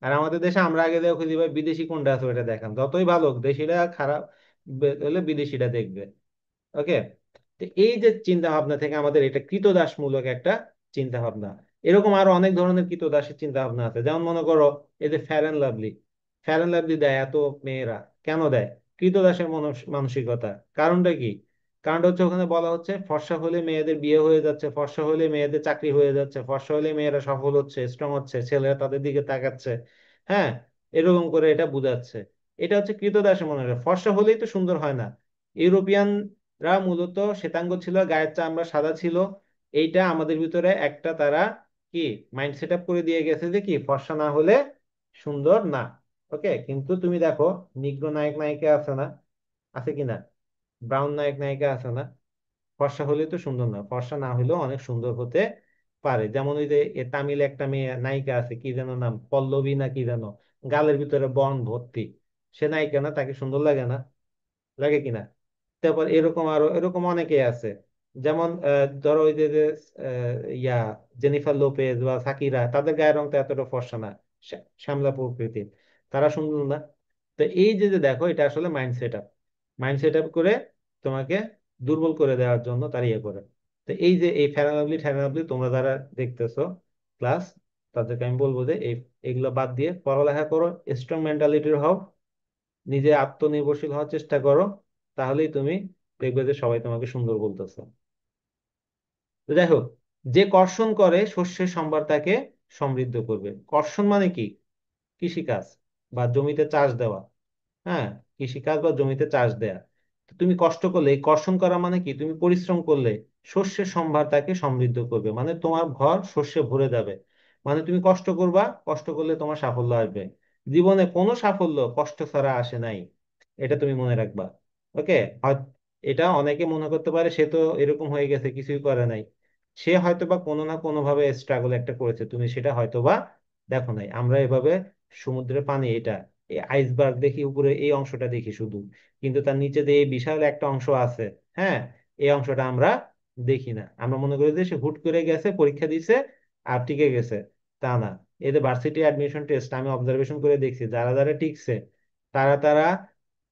আর আমাদের দেশে আমরা আগে দেখো খুঁজি ভাই বিদেশি কোনটা আছে ওটা দেখান, যতই ভালো হোক, দেশিটা খারাপ হলে বিদেশিটা দেখবে। ওকে। তো এই যে চিন্তা ভাবনা থেকে আমাদের এটা কৃতদাসমূলক একটা চিন্তা ভাবনা। এরকম আরো অনেক ধরনের কৃতদাসের চিন্তা ভাবনা আছে, যেমন মনে করো এই যে fair and lovely. Fair and lovely দেয় এত মেয়েরা, কেন দেয়? কৃতদাসের মানসিকতা। কারণটা কি? কারণটা হচ্ছে ওখানে বলা হচ্ছে ফর্সা হলে মেয়েদের বিয়ে হয়ে যাচ্ছে, ফর্সা হলে মেয়েদের চাকরি হয়ে যাচ্ছে, ফর্সা হলে মেয়েরা সফল হচ্ছে, স্ট্রং হচ্ছে, ছেলেরা তাদের দিকে তাকাচ্ছে। হ্যাঁ, এরকম করে এটা বুঝাচ্ছে। এটা হচ্ছে কৃতদাসের মনে হয়, ফর্সা হলেই তো সুন্দর হয় না। ইউরোপিয়ান রা মূলত শ্বেতাঙ্গ ছিল, গায়ের চামড়া সাদা ছিল। এইটা আমাদের ভিতরে একটা তারা কি মাইন্ড সেট আপ করে দিয়ে গেছে যে কি ফর্সা না হলে সুন্দর না। ওকে, কিন্তু তুমি দেখো নিগ্রো নায়ক নায়িকা আছে না, আছে কি না, ব্রাউন নায়ক নায়িকা আছে না, ফর্সা হলে তো সুন্দর না, ফর্সা না হলেও অনেক সুন্দর হতে পারে। যেমন ওই যে তামিল একটা মেয়ে নায়িকা আছে, কি যেন নাম, পল্লবী না কি যেন, গালের ভিতরে বন ভর্তি, সে নায়িকা না, তাকে সুন্দর লাগে না? লাগে কিনা? তারপর এরকম আরো এরকম অনেকেই আছে। যেমন ধরো ওই যে যে, ইয়া জেনিফার লোপেজ বা সাকিরা, তাদের গায়ের রং তো এতটা ফর্সা না, শ্যামলা প্রকৃতির, তারা সুন্দর না? তো এই যে যে দেখো, এটা আসলে mind set up, mind set up করে তোমাকে দুর্বল করে দেওয়ার জন্য তারা ইয়ে করে। তো এই যে এই ফ্যারানাবলি ট্যারানাবলি তোমরা যারা দেখতেছো ক্লাস, তাদেরকে আমি বলবো যে এই এগুলো বাদ দিয়ে পড়ালেখা করো, স্ট্রং মেন্টালিটির হও, নিজে আত্মনির্ভরশীল হওয়ার চেষ্টা করো, তাহলেই তুমি দেখবে যে সবাই তোমাকে সুন্দর বলতেছে। তো যাই হোক, যে কর্ষণ করে শস্যের সম্ভার তাকে সমৃদ্ধ করবে। কর্ষণ মানে কি? কৃষিকাজ বা জমিতে চাষ দেওয়া। হ্যাঁ, কৃষিকাজ বা জমিতে চাষ দেয়া। তো তুমি কষ্ট করলে, এই কর্ষণ করা মানে কি, তুমি পরিশ্রম করলে শস্যের সম্ভার তাকে সমৃদ্ধ করবে, মানে তোমার ঘর শস্যে ভরে যাবে। মানে তুমি কষ্ট করবা, কষ্ট করলে তোমার সাফল্য আসবে। জীবনে কোনো সাফল্য কষ্ট ছাড়া আসে নাই, এটা তুমি মনে রাখবা। ওকে, এটা অনেকে মনে করতে পারে সে তো এরকম হয়ে গেছে, কিছুই করে নাই। সে হয়তোবা কোনো না কোনো ভাবে স্ট্রাগল একটা করেছে, তুমি সেটা হয়তোবা দেখো নাই। আমরা এভাবে সমুদ্রের পানি, এটা এই আইসবার্গ দেখি উপরে এই অংশটা দেখি শুধু, কিন্তু তার নিচে যে এই বিশাল একটা অংশ আছে, হ্যাঁ, এই অংশটা আমরা দেখি না। আমরা মনে করি যে সে হুট করে গেছে, পরীক্ষা দিছে আর টিকে গেছে। তা না। এই যে ভার্সিটি অ্যাডমিশন টেস্ট আমি অবজারভেশন করে দেখছি, যারা যারা টিকছে তারা তারা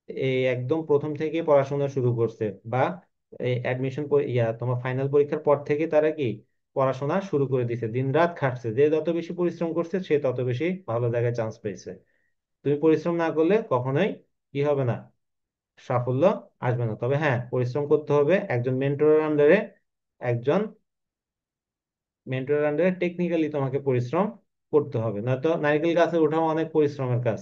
এই একদম প্রথম থেকে পড়াশোনা শুরু করছে, বা এই অ্যাডমিশন তোমার ফাইনাল পরীক্ষার পর থেকে তারা কি পড়াশোনা শুরু করে দিছে, দিন রাত খাটছে। যে যত বেশি পরিশ্রম করছে সে তত বেশি ভালো জায়গায় চান্স পেয়েছে। তুমি পরিশ্রম না করলে কখনোই কি হবে না, সাফল্য আসবে না। তবে হ্যাঁ, পরিশ্রম করতে হবে একজন মেন্টরের আন্ডারে, একজন মেন্টরের আন্ডারে টেকনিক্যালি তোমাকে পরিশ্রম করতে হবে, নয়তো নারকেল গাছে ওঠাও অনেক পরিশ্রমের কাজ।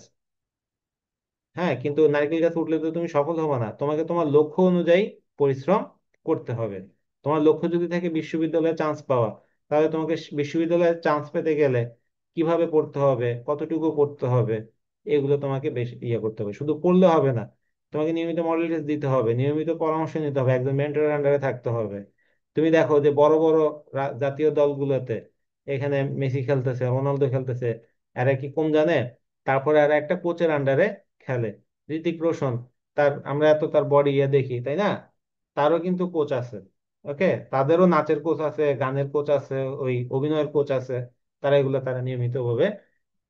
হ্যাঁ, কিন্তু নারকেল গাছে উঠলে তো তুমি সফল হবে না, তোমাকে তোমার লক্ষ্য অনুযায়ী পরিশ্রম করতে হবে। তোমার লক্ষ্য যদি থাকে বিশ্ববিদ্যালয়ে চান্স পাওয়া, তাহলে তোমাকে বিশ্ববিদ্যালয়ে চান্স পেতে গেলে কিভাবে পড়তে হবে, কতটুকু পড়তে হবে, এগুলো তোমাকে বেশ ইয়ে করতে হবে। শুধু পড়লে হবে না, তোমাকে নিয়মিত মডেল টেস্ট দিতে হবে, নিয়মিত পরামর্শ নিতে হবে, একজন মেন্টরের আন্ডারে থাকতে হবে। তুমি দেখো যে বড় বড় জাতীয় দলগুলোতে, এখানে মেসি খেলতেছে, রোনালদো খেলতেছে, এরা কি কম জানে? তারপরে আর একটা কোচের আন্ডারে খেলে। ঋতিক রোশন, তার আমরা এত তার বডি ইয়ে দেখি, তাই না? তারও কিন্তু কোচ আছে। ওকে, তাদেরও নাচের কোচ আছে, গানের কোচ আছে, ওই অভিনয়ের কোচ আছে। তারা নিয়মিত ভাবে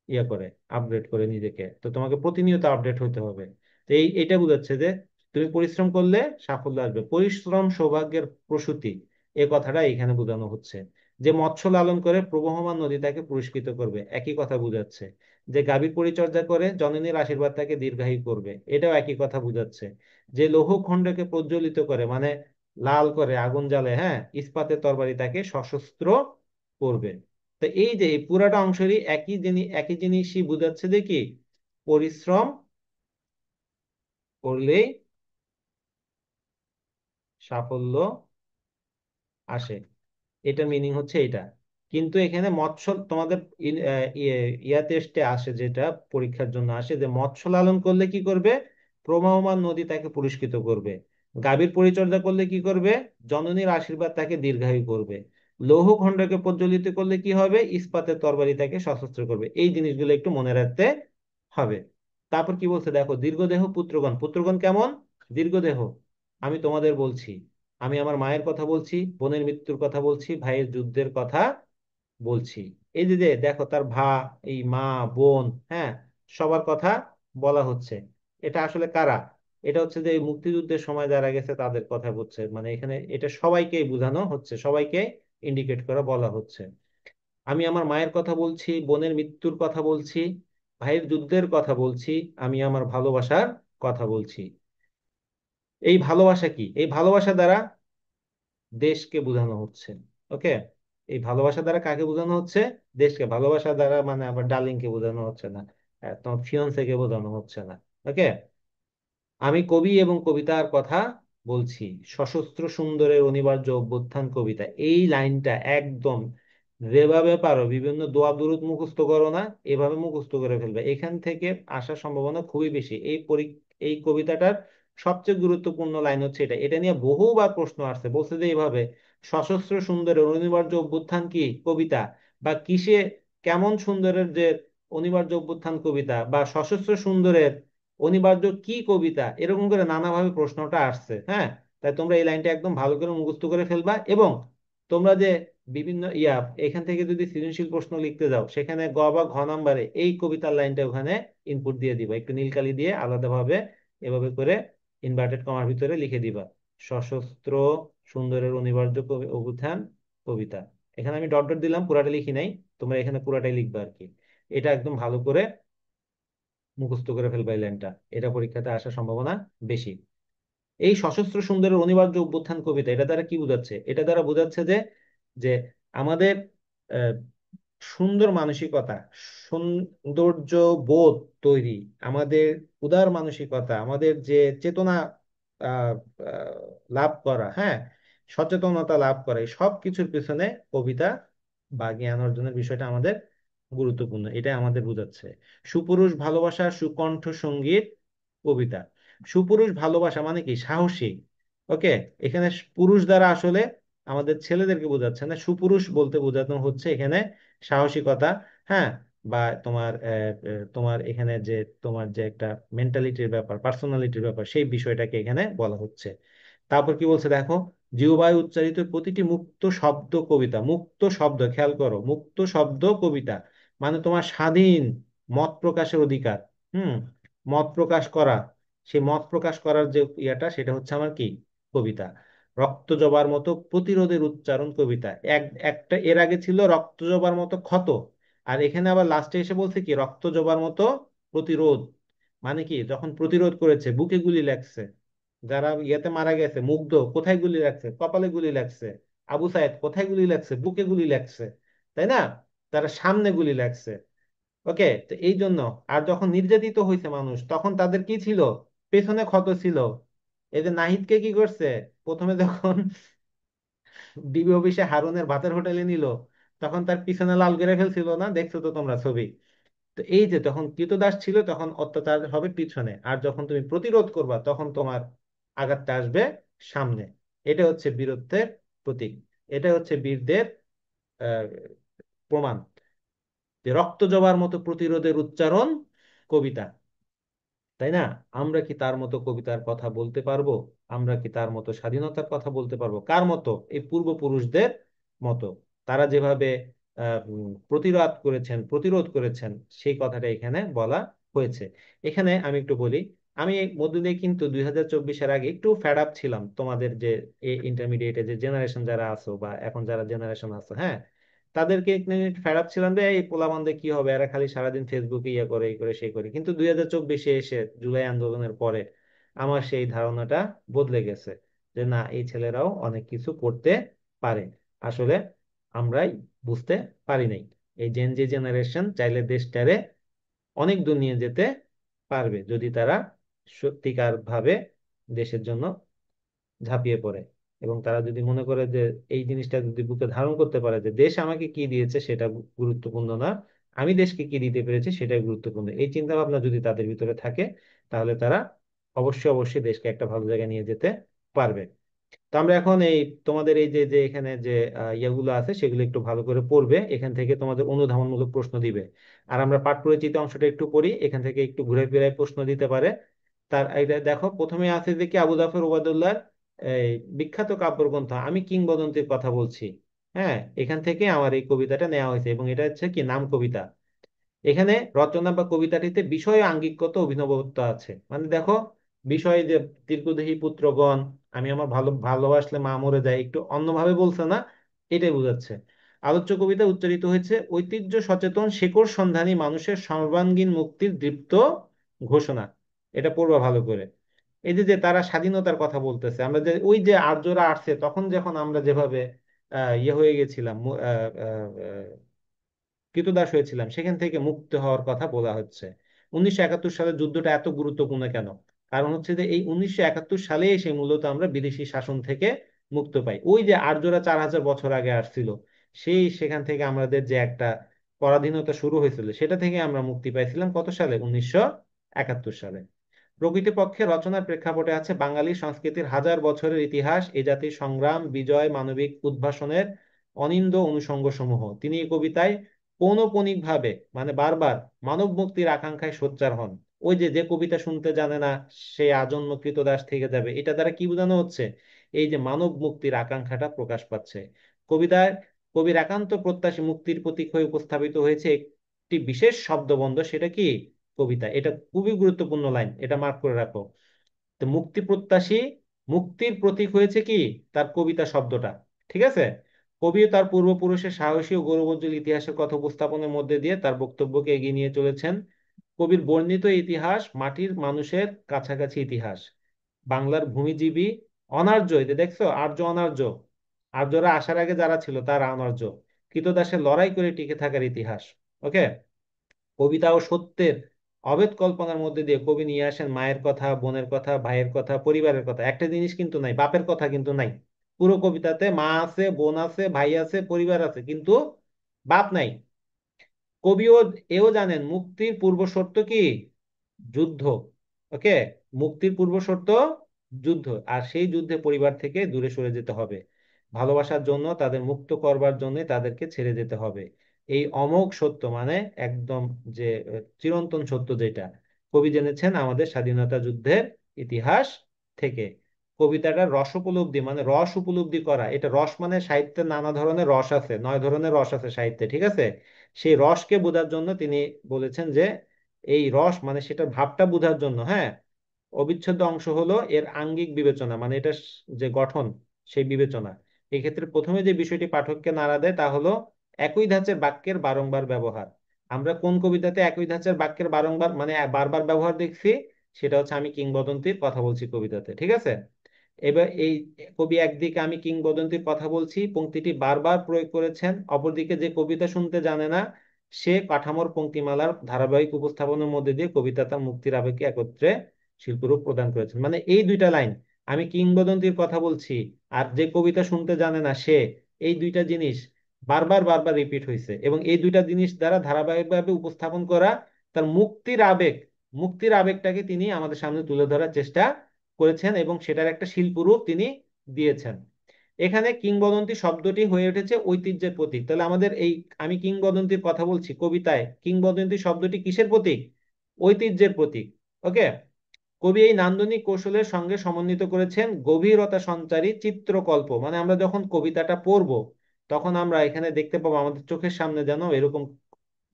ইয়ে করে, আপডেট করে নিজেকে। তো তোমাকে প্রতিনিয়ত আপডেট হতে হবে। তো এটা বোঝাচ্ছে যে তুমি পরিশ্রম করলে সাফল্য আসবে। পরিশ্রম সৌভাগ্যের প্রসূতি, এ কথাটা এখানে বোঝানো হচ্ছে। যে মৎস্য লালন করে প্রবহমান নদী তাকে পুরস্কৃত করবে, একই কথা বোঝাচ্ছে। যে গাভীর পরিচর্যা করে জননীর আশীর্বাদ তাকে দীর্ঘায়ু করবে, এটাও একই কথা বোঝাচ্ছে। যে লৌহ খণ্ডকে প্রজ্বলিত করে, মানে লাল করে আগুন জ্বালে, হ্যাঁ, ইস্পাতের তরবারি তাকে সশস্ত্র করবে। তো এই যে এই পুরাটা অংশেরই একই জিনিসই বোঝাচ্ছে যে কি, পরিশ্রম করলেই সাফল্য আসে, এটার মিনিং হচ্ছে এটা। কিন্তু এখানে মৎস্য তোমাদের ইয়া টেস্টে আসে, যেটা পরীক্ষার জন্য আসে, যে মৎস্য লালন করলে কি করবে, প্রবাহমান নদী তাকে পুরস্কৃত করবে। গাভীর পরিচর্যা করলে কি করবে, জননীর আশীর্বাদ তাকে দীর্ঘায়ু করবে। লৌহ খণ্ডকে প্রজ্বলিত করলে কি হবে, ইস্পাতের তরবারি তাকে সশস্ত্র করবে। এই জিনিসগুলো একটু মনে রাখতে হবে। তারপর কি বলছে দেখো, দীর্ঘদেহ পুত্রগণ, পুত্রগণ কেমন, দীর্ঘদেহ। আমি তোমাদের বলছি, আমি আমার মায়ের কথা বলছি, বোনের মৃত্যুর কথা বলছি, ভাইয়ের যুদ্ধের কথা বলছি। এই যে যে দেখো তার এই মা, বোন, হ্যাঁ, সবার কথা বলা হচ্ছে। এটা আসলে কারা? এটা হচ্ছে যে এই মুক্তিযুদ্ধের সময় যারা গেছে তাদের কথা বলছে, মানে এখানে এটা সবাইকেই বোঝানো হচ্ছে, সবাইকে ইন্ডিকেট করা বলা হচ্ছে। আমি আমার মায়ের কথা বলছি, বোনের মৃত্যুর কথা বলছি, ভাইয়ের যুদ্ধের কথা বলছি, আমি আমার ভালোবাসার কথা বলছি। এই ভালোবাসা কি, এই ভালোবাসা দ্বারা দেশকে বোঝানো হচ্ছে। ওকে, এই ভালোবাসা দ্বারা কাকে বোঝানো হচ্ছে, দেশকে। ভালোবাসা দ্বারা মানে আবার ডার্লিংকে বোঝানো হচ্ছে না, তোমার ফিয়ন্সেকে বোঝানো হচ্ছে না। ওকে, আমি কবি এবং কবিতার কথা বলছি, সশস্ত্র সুন্দরের অনিবার্য অভ্যুত্থান কবিতা। এই লাইনটা একদম যেভাবে পারো বিভিন্ন দোয়া দুরূদ মুখস্থ করো না, এভাবে মুখস্থ করে ফেলবে, এখান থেকে আসার সম্ভাবনা খুবই বেশি। এই কবিতাটার সবচেয়ে গুরুত্বপূর্ণ লাইন হচ্ছে এটা, এটা নিয়ে বহুবার প্রশ্ন আসছে, বলছে যে এইভাবে সশস্ত্র সুন্দরের অনিবার্য অভ্যুত্থান কি কবিতা, বা কিসে, কেমন সুন্দরের যে অনিবার্য অভ্যুত্থান কবিতা, বা সশস্ত্র সুন্দরের অনিবার্য কি কবিতা, এরকম করে নানাভাবে প্রশ্নটা আসছে। হ্যাঁ, তাই তোমরা এই লাইনটা একদম ভালো করে মুখস্থ করে ফেলবা। এবং তোমরা যে বিভিন্ন এখান থেকে যদি সৃজনশীল প্রশ্ন লিখতে যাও, সেখানে গ বা ঘ নাম্বারে এই কবিতার লাইনটা ওখানে ইনপুট দিয়ে দিবা, একটু নীলকালি দিয়ে আলাদাভাবে এভাবে করে ইনভার্টেড কমার ভিতরে লিখে দিবা, সশস্ত্র সুন্দরের অনিবার্য অভ্যুত্থান কবিতা। এখানে আমি ডট ডট দিলাম, পুরাটা লিখি নাই, তোমরা এখানে পুরাটাই লিখবা আর কি। এটা একদম ভালো করে মুখস্থ করে ফেলবা এই লাইনটা, এটা পরীক্ষাতে আসার সম্ভাবনা বেশি। এই সশস্ত্র সুন্দরের অনিবার্য অভ্যুত্থান কবিতা, এটা দ্বারা কি বোঝাচ্ছে? এটা দ্বারা বোঝাচ্ছে যে যে আমাদের আহ, সুন্দর মানসিকতা, সৌন্দর্য বোধ তৈরি, আমাদের উদার মানসিকতা, আমাদের যে চেতনা আহ, আহ, লাভ করা, হ্যাঁ, সচেতনতা লাভ করা, এই সব কিছুর পিছনে কবিতা বা জ্ঞান অর্জনের বিষয়টা আমাদের গুরুত্বপূর্ণ, এটা আমাদের বোঝাচ্ছে। সুপুরুষ ভালোবাসা সুকণ্ঠ সঙ্গীত কবিতা। সুপুরুষ ভালোবাসা মানে কি? সাহসী। ওকে, এখানে পুরুষ দ্বারা আসলে আমাদের ছেলেদেরকে বোঝাচ্ছে না, সুপুরুষ বলতে বোঝানো হচ্ছে এখানে সাহসিকতা। হ্যাঁ, বা তোমার তোমার এখানে যে তোমার যে একটা মেন্টালিটির ব্যাপার, পার্সোনালিটির ব্যাপার, সেই বিষয়টাকে এখানে বলা হচ্ছে। তারপর কি বলছে দেখো, জিহ্বায় উচ্চারিত প্রতিটি মুক্ত শব্দ কবিতা। মুক্ত শব্দ, খেয়াল করো, মুক্ত শব্দ কবিতা মানে তোমার স্বাধীন মত প্রকাশের অধিকার। হুম, মত প্রকাশ করা, সেই মত প্রকাশ করার যে ইয়াটা, সেটা হচ্ছে আমার কি? কবিতা। রক্ত জবার মতো প্রতিরোধের উচ্চারণ কবিতা। একটা এর আগে ছিল রক্ত জবার মতো ক্ষত, আর এখানে আবার লাস্টে এসে বলছে কি রক্ত জবার মতো প্রতিরোধ। মানে কি, যখন প্রতিরোধ করেছে, বুকে গুলি লাগছে, যারা ইয়েতে মারা গেছে, মুগ্ধ কোথায় গুলি লাগছে? কপালে গুলি লাগছে। আবু সায়েদ কোথায় গুলি লাগছে? বুকে গুলি লাগছে, তাই না? তারা সামনে গুলি লাগছে। ওকে, তো এই জন্য, আর যখন নির্যাতিত হয়েছে মানুষ, তখন তাদের কি ছিল? পেছনে ক্ষত ছিল। এই যে নাহিদকে কি করছে, প্রথমে যখন ডিবি অফিসে হারুনের ভাতের হোটেলে নিল, তখন তার পিছনে লাল করে ফেলছিল না? দেখছো তো তোমরা ছবি। তো এই যে তখন কৃতদাস ছিল, তখন অত্যাচার হবে পিছনে, আর যখন তুমি প্রতিরোধ করবা, তখন তোমার আঘাতটা আসবে সামনে। এটা হচ্ছে বীরত্বের প্রতীক, এটা হচ্ছে বীরদের আহ, প্রমাণ, যে রক্ত জবার মতো প্রতিরোধের উচ্চারণ কবিতা। তাই না? আমরা কি তার মতো কবিতার কথা বলতে পারবো? আমরা কি তার মতো স্বাধীনতার কথা বলতে পারবো? কার মতো? এই পূর্বপুরুষদের মতো। তারা যেভাবে প্রতিরোধ করেছেন, প্রতিরোধ করেছেন, সেই কথাটা এখানে বলা হয়েছে। এখানে আমি একটু বলি, আমি এই মধ্য দিয়ে কিন্তু 2024-এর আগে একটু ফ্যাড আপ ছিলাম তোমাদের যে ইন্টারমিডিয়েটে যে জেনারেশন যারা আছো, বা এখন যারা জেনারেশন আছো, হ্যাঁ, তাদেরকে ফেড আপ ছিলাম যে এই পোলাপানদের কি হবে, এরা খালি সারাদিন ফেসবুকে ইয়ে করে, এই করে সেই করে। কিন্তু 2024-এ এসে জুলাই আন্দোলনের পরে আমার সেই ধারণাটা বদলে গেছে, যে না, এই ছেলেরাও অনেক কিছু করতে পারে। আসলে আমরাই বুঝতে পারি নাই। এই জেন জি জেনারেশন চাইলে দেশটারে অনেক দূর নিয়ে যেতে পারবে, যদি তারা সত্যিকার ভাবে দেশের জন্য ঝাঁপিয়ে পড়ে। এবং তারা যদি মনে করে যে এই জিনিসটা যদি বুকে ধারণ করতে পারে, যে দেশ আমাকে কি দিয়েছে সেটা গুরুত্বপূর্ণ না, আমি দেশকে কি দিতে পেরেছি সেটাই গুরুত্বপূর্ণ, এই চিন্তা ভাবনা যদি তাদের ভিতরে থাকে, তাহলে তারা অবশ্যই অবশ্যই দেশকে একটা ভালো জায়গায় নিয়ে যেতে পারবে। তো আমরা এখন এই তোমাদের এই যে যে এখানে যে ইয়েগুলো আছে, সেগুলো একটু ভালো করে পড়বে, এখান থেকে তোমাদের অনুধাবনমূলক প্রশ্ন দিবে। আর আমরা পাঠ পরিচিতি অংশটা একটু পড়ি, এখান থেকে একটু ঘুরে ফিরে প্রশ্ন দিতে পারে। তার এটা দেখো, প্রথমে আছে যে কি আবু জাফর ওবায়দুল্লাহর এই বিখ্যাত কাব্যগ্রন্থ আমি কিংবদন্তির কথা বলছি। হ্যাঁ, এখান থেকে আমার এই কবিতাটা নেওয়া হয়েছে, এবং এটা হচ্ছে কি নাম কবিতা। এখানে রচনা বা কবিতাটিতে বিষয় ও আঙ্গিকগত অভিনবত্ব আছে। মানে দেখো, বিষয় যে দীর্ঘদেহী পুত্রগণ, আমি আমার ভালোবাসলে মা মরে যায়, একটু অন্যভাবে বলছে না, এটাই বোঝাচ্ছে। আলোচ্য কবিতা উচ্চারিত হয়েছে ঐতিহ্য সচেতন শেকড় সন্ধানী মানুষের সর্বাঙ্গীন মুক্তির দীপ্ত ঘোষণা। এটা পড়বা ভালো করে। এই যে যে তারা স্বাধীনতার কথা বলতেছে, আমরা যে ওই যে আর্যরা আসছে, তখন যখন আমরা যেভাবে ইয়ে হয়ে গেছিলাম, কৃতদাস হয়েছিলাম, সেখান থেকে মুক্ত হওয়ার কথা বলা হচ্ছে। 1971 সালের যুদ্ধটা এত গুরুত্বপূর্ণ কেন? কারণ হচ্ছে যে এই 1971 সালে এসে মূলত আমরা বিদেশি শাসন থেকে মুক্ত পাই। ওই যে আর্যরা 4000 বছর আগে আসছিল, সেখান থেকে আমাদের যে একটা পরাধীনতা শুরু হয়েছিল সেটা থেকে আমরা মুক্তি পাইছিলাম কত সালে? 1971 সালে। প্রকৃতপক্ষে রচনার প্রেক্ষাপটে আছে বাঙালি সংস্কৃতির হাজার বছরের ইতিহাস, এ জাতির সংগ্রাম, বিজয়, মানবিক উদ্ভাসনের অনিন্দ্য অনুষঙ্গ সমূহ। তিনি এই কবিতায় পৌনঃপুনিক ভাবে মানে বারবার মানব মুক্তির আকাঙ্ক্ষায় সোচ্চার হন। ওই যে যে কবিতা শুনতে জানে না সে আজন্ম ক্রীতদাস থেকে যাবে, এটা দ্বারা কি বোঝানো হচ্ছে? এই যে মানব মুক্তির আকাঙ্ক্ষাটা প্রকাশ পাচ্ছে কবিতায়। কবির একান্ত প্রত্যাশী মুক্তির প্রতীক হয়ে উপস্থাপিত হয়েছে একটি বিশেষ শব্দবন্ধ, সেটা কি? কবিতা। এটা খুবই গুরুত্বপূর্ণ লাইন, এটা মার্ক করে রাখো। তো মুক্তি প্রত্যাশী, মুক্তির প্রতীক হয়েছে কি? তার কবিতা শব্দটা। ঠিক আছে। কবি তার পূর্বপুরুষের সাহসী ও গৌরবোজ্জ্বল ইতিহাসের কথা উপস্থাপনের মধ্যে দিয়ে তার বক্তব্যকে এগিয়ে নিয়ে চলেছেন। কবির বর্ণিত ইতিহাস মাটির মানুষের কাছাকাছি ইতিহাস, বাংলার ভূমিজীবী অনার্য, এই যে দেখছো আর্য অনার্য, আর্যরা আসার আগে যারা ছিল তারা অনার্য, কৃতদাসের লড়াই করে টিকে থাকার ইতিহাস। ওকে। কবিতা ও সত্যের অভেদ কল্পনার মধ্যে দিয়ে কবি নিয়ে আসেন মায়ের কথা, বোনের কথা, ভাইয়ের কথা, পরিবারের কথা। একটা জিনিস কিন্তু নাই, বাপের কথা কিন্তু নাই। পুরো কবিতাতে মা আছে, বোন আছে, ভাই আছে, পরিবার আছে, কিন্তু বাপ নাই। কবিও এও জানেন মুক্তির পূর্ব শর্ত কি? যুদ্ধ। ওকে। মুক্তির পূর্ব শর্ত যুদ্ধ, আর সেই যুদ্ধে পরিবার থেকে দূরে সরে যেতে হবে। ভালোবাসার জন্য, তাদের মুক্ত করবার জন্য তাদেরকে ছেড়ে যেতে হবে। এই অমোঘ সত্য মানে একদম যে চিরন্তন সত্য, যেটা কবি জেনেছেন আমাদের স্বাধীনতা যুদ্ধের ইতিহাস থেকে। কবিতাটার রস উপলব্ধি মানে রস উপলব্ধি করা, এটা রস মানে সাহিত্যে নানা ধরনের রস আছে, 9 ধরনের রস আছে সাহিত্যে, ঠিক আছে। সেই রসকে বোঝার জন্য তিনি বলেছেন যে এই রস মানে সেটা ভাবটা বোঝার জন্য, হ্যাঁ, অবিচ্ছেদ্য অংশ হলো এর আঙ্গিক বিবেচনা, মানে এটা যে গঠন, সেই বিবেচনা। এই ক্ষেত্রে প্রথমে যে বিষয়টি পাঠককে নাড়া দেয় তা হলো একই ধাঁচের বাক্যের বারংবার ব্যবহার। আমরা কোন কবিতাতে একই ধাঁচের বাক্যের বারংবার মানে বারবার ব্যবহার দেখছি? সেটা হচ্ছে আমি কিংবদন্তির কথা বলছি কবিতাতে, ঠিক আছে। এবার এই কবি একদিকে আমি কিংবদন্তির কথা বলছি পংক্তিটি বারবার প্রয়োগ করেছেন, অপরদিকে যে কবিতা শুনতে জানে না সে কাঠামোর পংক্তিমালার ধারাবাহিক উপস্থাপনের মধ্যে দিয়ে কবিতা তার মুক্তির আবেগকে একত্রে শিল্পরূপ প্রদান করেছেন। মানে এই দুইটা লাইন, আমি কিংবদন্তির কথা বলছি আর যে কবিতা শুনতে জানে না সে, এই দুইটা জিনিস বারবার বারবার রিপিট হয়েছে, এবং এই দুইটা জিনিস দ্বারা ধারাবাহিকভাবে উপস্থাপন করা তার মুক্তির আবেগ, মুক্তির আবেগটাকে তিনি আমাদের সামনে তুলে ধরার চেষ্টা করেছেন এবং সেটার একটা শিল্পরূপ তিনি দিয়েছেন। এখানে কিংবদন্তি শব্দটি হয়ে উঠেছে ঐতিহ্যের প্রতীক। তাহলে আমাদের এই আমি কিংবদন্তির কথা বলছি কবিতায়, কিংবদন্তি শব্দটি কিসের প্রতীক? ঐতিহ্যের প্রতীক। ওকে। কবি এই নান্দনিক কৌশলের সঙ্গে সমন্বিত করেছেন গভীরতা সঞ্চারী চিত্রকল্প, মানে আমরা যখন কবিতাটা পড়বো তখন আমরা এখানে দেখতে পাবো আমাদের চোখের সামনে যেন এরকম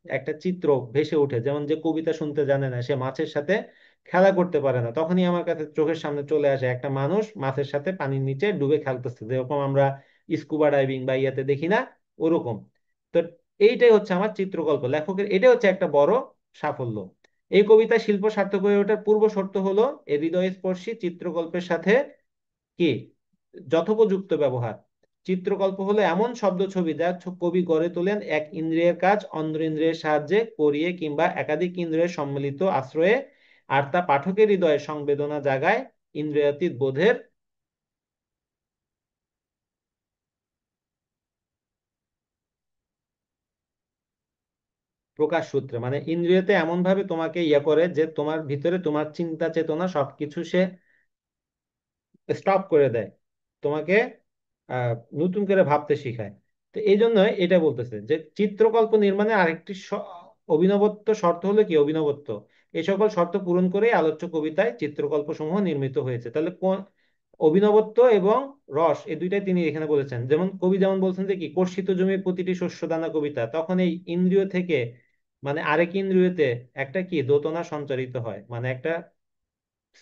একটা চিত্র ভেসে ওঠে। যেমন যে কবিতা শুনতে জানে না সে মাছের সাথে খেলা করতে পারে না, তখনই আমার কাছে চোখের সামনে চলে আসে একটা মানুষ মাছের সাথে পানির নিচে ডুবে খেলতেছে, যেরকম আমরা স্কুবা ডাইভিং বা ইয়াতে দেখি না, ওরকম। তো এইটাই হচ্ছে আমার চিত্রকল্প, লেখকের এটাই হচ্ছে একটা বড় সাফল্য। এই কবিতা শিল্প সার্থক হয়ে ওঠার পূর্ব শর্ত হলো এই হৃদয়স্পর্শী চিত্রকল্পের সাথে কি যথোপযুক্ত ব্যবহার। চিত্রকল্প হলো এমন শব্দ ছবি যা কবি গড়ে তোলেন এক ইন্দ্রিয়ের কাজ অন্য ইন্দ্রিয়ের সাহায্যে করিয়ে কিংবা একাধিক ইন্দ্রিয়ের সম্মিলিত আশ্রয়ে, আর তা পাঠকের হৃদয়ে সংবেদনা জাগায় ইন্দ্রিয়াতীত বোধের প্রকাশ সূত্রে। মানে ইন্দ্রিয়তে এমন ভাবে তোমাকে ইয়ে করে যে তোমার ভিতরে তোমার চিন্তা চেতনা সবকিছু সে স্টপ করে দেয়, তোমাকে আহ নতুন করে ভাবতে শিখায়। তো এই জন্য এটা বলতেছে যে চিত্রকল্প নির্মাণের আরেকটি অভিনবত্ব শর্ত হলো কি? অভিনবত্ব। এই সকল শর্ত পূরণ করে আলোচ্য কবিতায় চিত্রকল্প সমূহ নির্মিত হয়েছে। তাহলে কোন অভিনবত্ব এবং রস এই দুইটাই তিনি এখানে বলেছেন। যেমন কবি যেমন বলছেন যে কি কর্ষিত জমির প্রতিটি শস্যদানা কবিতা, তখন এই ইন্দ্রিয় থেকে মানে আরেক ইন্দ্রিয়তে একটা কি দোতনা সঞ্চারিত হয়, মানে একটা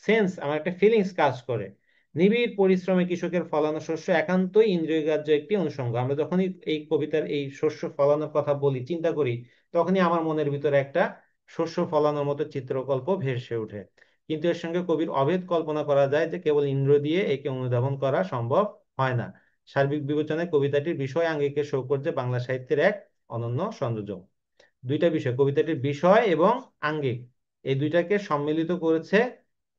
সেন্স, আমার একটা ফিলিংস কাজ করে। নিবিড় পরিশ্রমে কৃষকের ফলানো শস্য একান্তই ইন্দ্রিয়গ্রাহ্য একটি অনুষঙ্গ। আমরা যখনই এই কবিতার এই শস্য ফলানোর কথা বলি, চিন্তা করি, তখনই আমার মনের ভিতরে একটা শস্য ফলানোর মতো চিত্রকল্প ভেসে ওঠে। কিন্তু এর সঙ্গে কবির অভেদ কল্পনা করা যায় যে কেবল ইন্দ্র দিয়ে একে অনুধাবন করা সম্ভব হয় না। সার্বিক বিবেচনায় কবিতাটির বিষয় আঙ্গিকের সৌকর্যে বাংলা সাহিত্যের এক অনন্য সংযোজন। দুইটা বিষয়, কবিতাটির বিষয় এবং আঙ্গিক, এই দুইটাকে সম্মিলিত করেছে,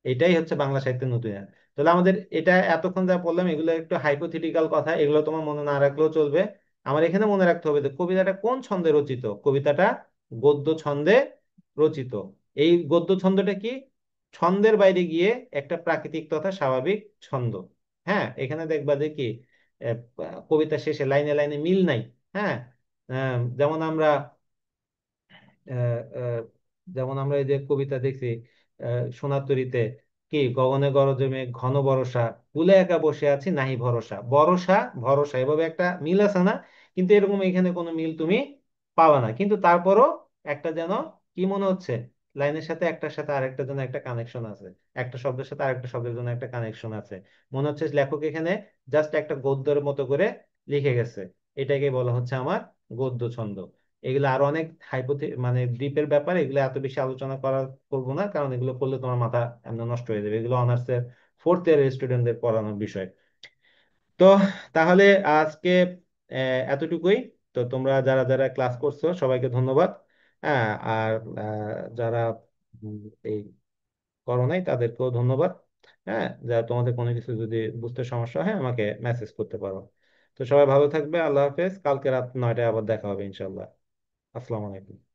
এটাই হচ্ছে বাংলা সাহিত্যের নতুন। তাহলে আমাদের এটা এতক্ষণ যা বললাম এগুলো একটু হাইপোথেটিক্যাল কথা, এগুলো তোমার মনে না রাখলেও চলবে। আমার এখানে মনে রাখতে হবে যে কবিতাটা কোন ছন্দে রচিত। কবিতাটা গদ্য ছন্দে রচিত। এই গদ্য ছন্দটা কি, ছন্দের বাইরে গিয়ে একটা প্রাকৃতিক তথা স্বাভাবিক ছন্দ। হ্যাঁ, এখানে দেখবা যে কি কবিতা শেষে লাইনে লাইনে মিল নাই। হ্যাঁ, যেমন আমরা আহ, আহ, যেমন আমরা এই যে কবিতা দেখছি, সোনার তরীতে কি গগনে গরজে মেঘ ঘন বর্ষা, কূলে একা বসে আছি নাহি ভরসা, বরষা ভরসা এভাবে একটা মিল আছে না? কিন্তু এরকম এখানে কোনো মিল তুমি পাবা না, কিন্তু তারপরও একটা যেন কি মনে হচ্ছে, লাইনের সাথে একটার সাথে আরেকটার জন্য একটা কানেকশন আছে, একটা শব্দের সাথে আরেকটা শব্দের জন্য একটা কানেকশন আছে। মনে হচ্ছে লেখক এখানে জাস্ট একটা গদ্যের মতো করে লিখে গেছে। এটাকে বলা হচ্ছে আমার গদ্য ছন্দ। এগুলো আরো অনেক মানে ডিপের ব্যাপার, এগুলো এত বেশি আলোচনা করবো না, কারণ এগুলো করলে তোমার মাথা এমন নষ্ট হয়ে যাবে। এগুলো অনার্সের ফোর্থ ইয়ার স্টুডেন্টদের পড়ানোর বিষয়। তো তাহলে আজকে এতটুকুই। তো তোমরা যারা যারা ক্লাস করছো সবাইকে ধন্যবাদ। হ্যাঁ, আর যারা উম, এই করো নাই তাদেরকেও ধন্যবাদ। হ্যাঁ, যা তোমাদের কোনো কিছু যদি বুঝতে সমস্যা হয় আমাকে মেসেজ করতে পারো। তো সবাই ভালো থাকবে, আল্লাহ হাফেজ। কালকে রাত 9টায় আবার দেখা হবে ইনশাল্লাহ। আসসালামু আলাইকুম।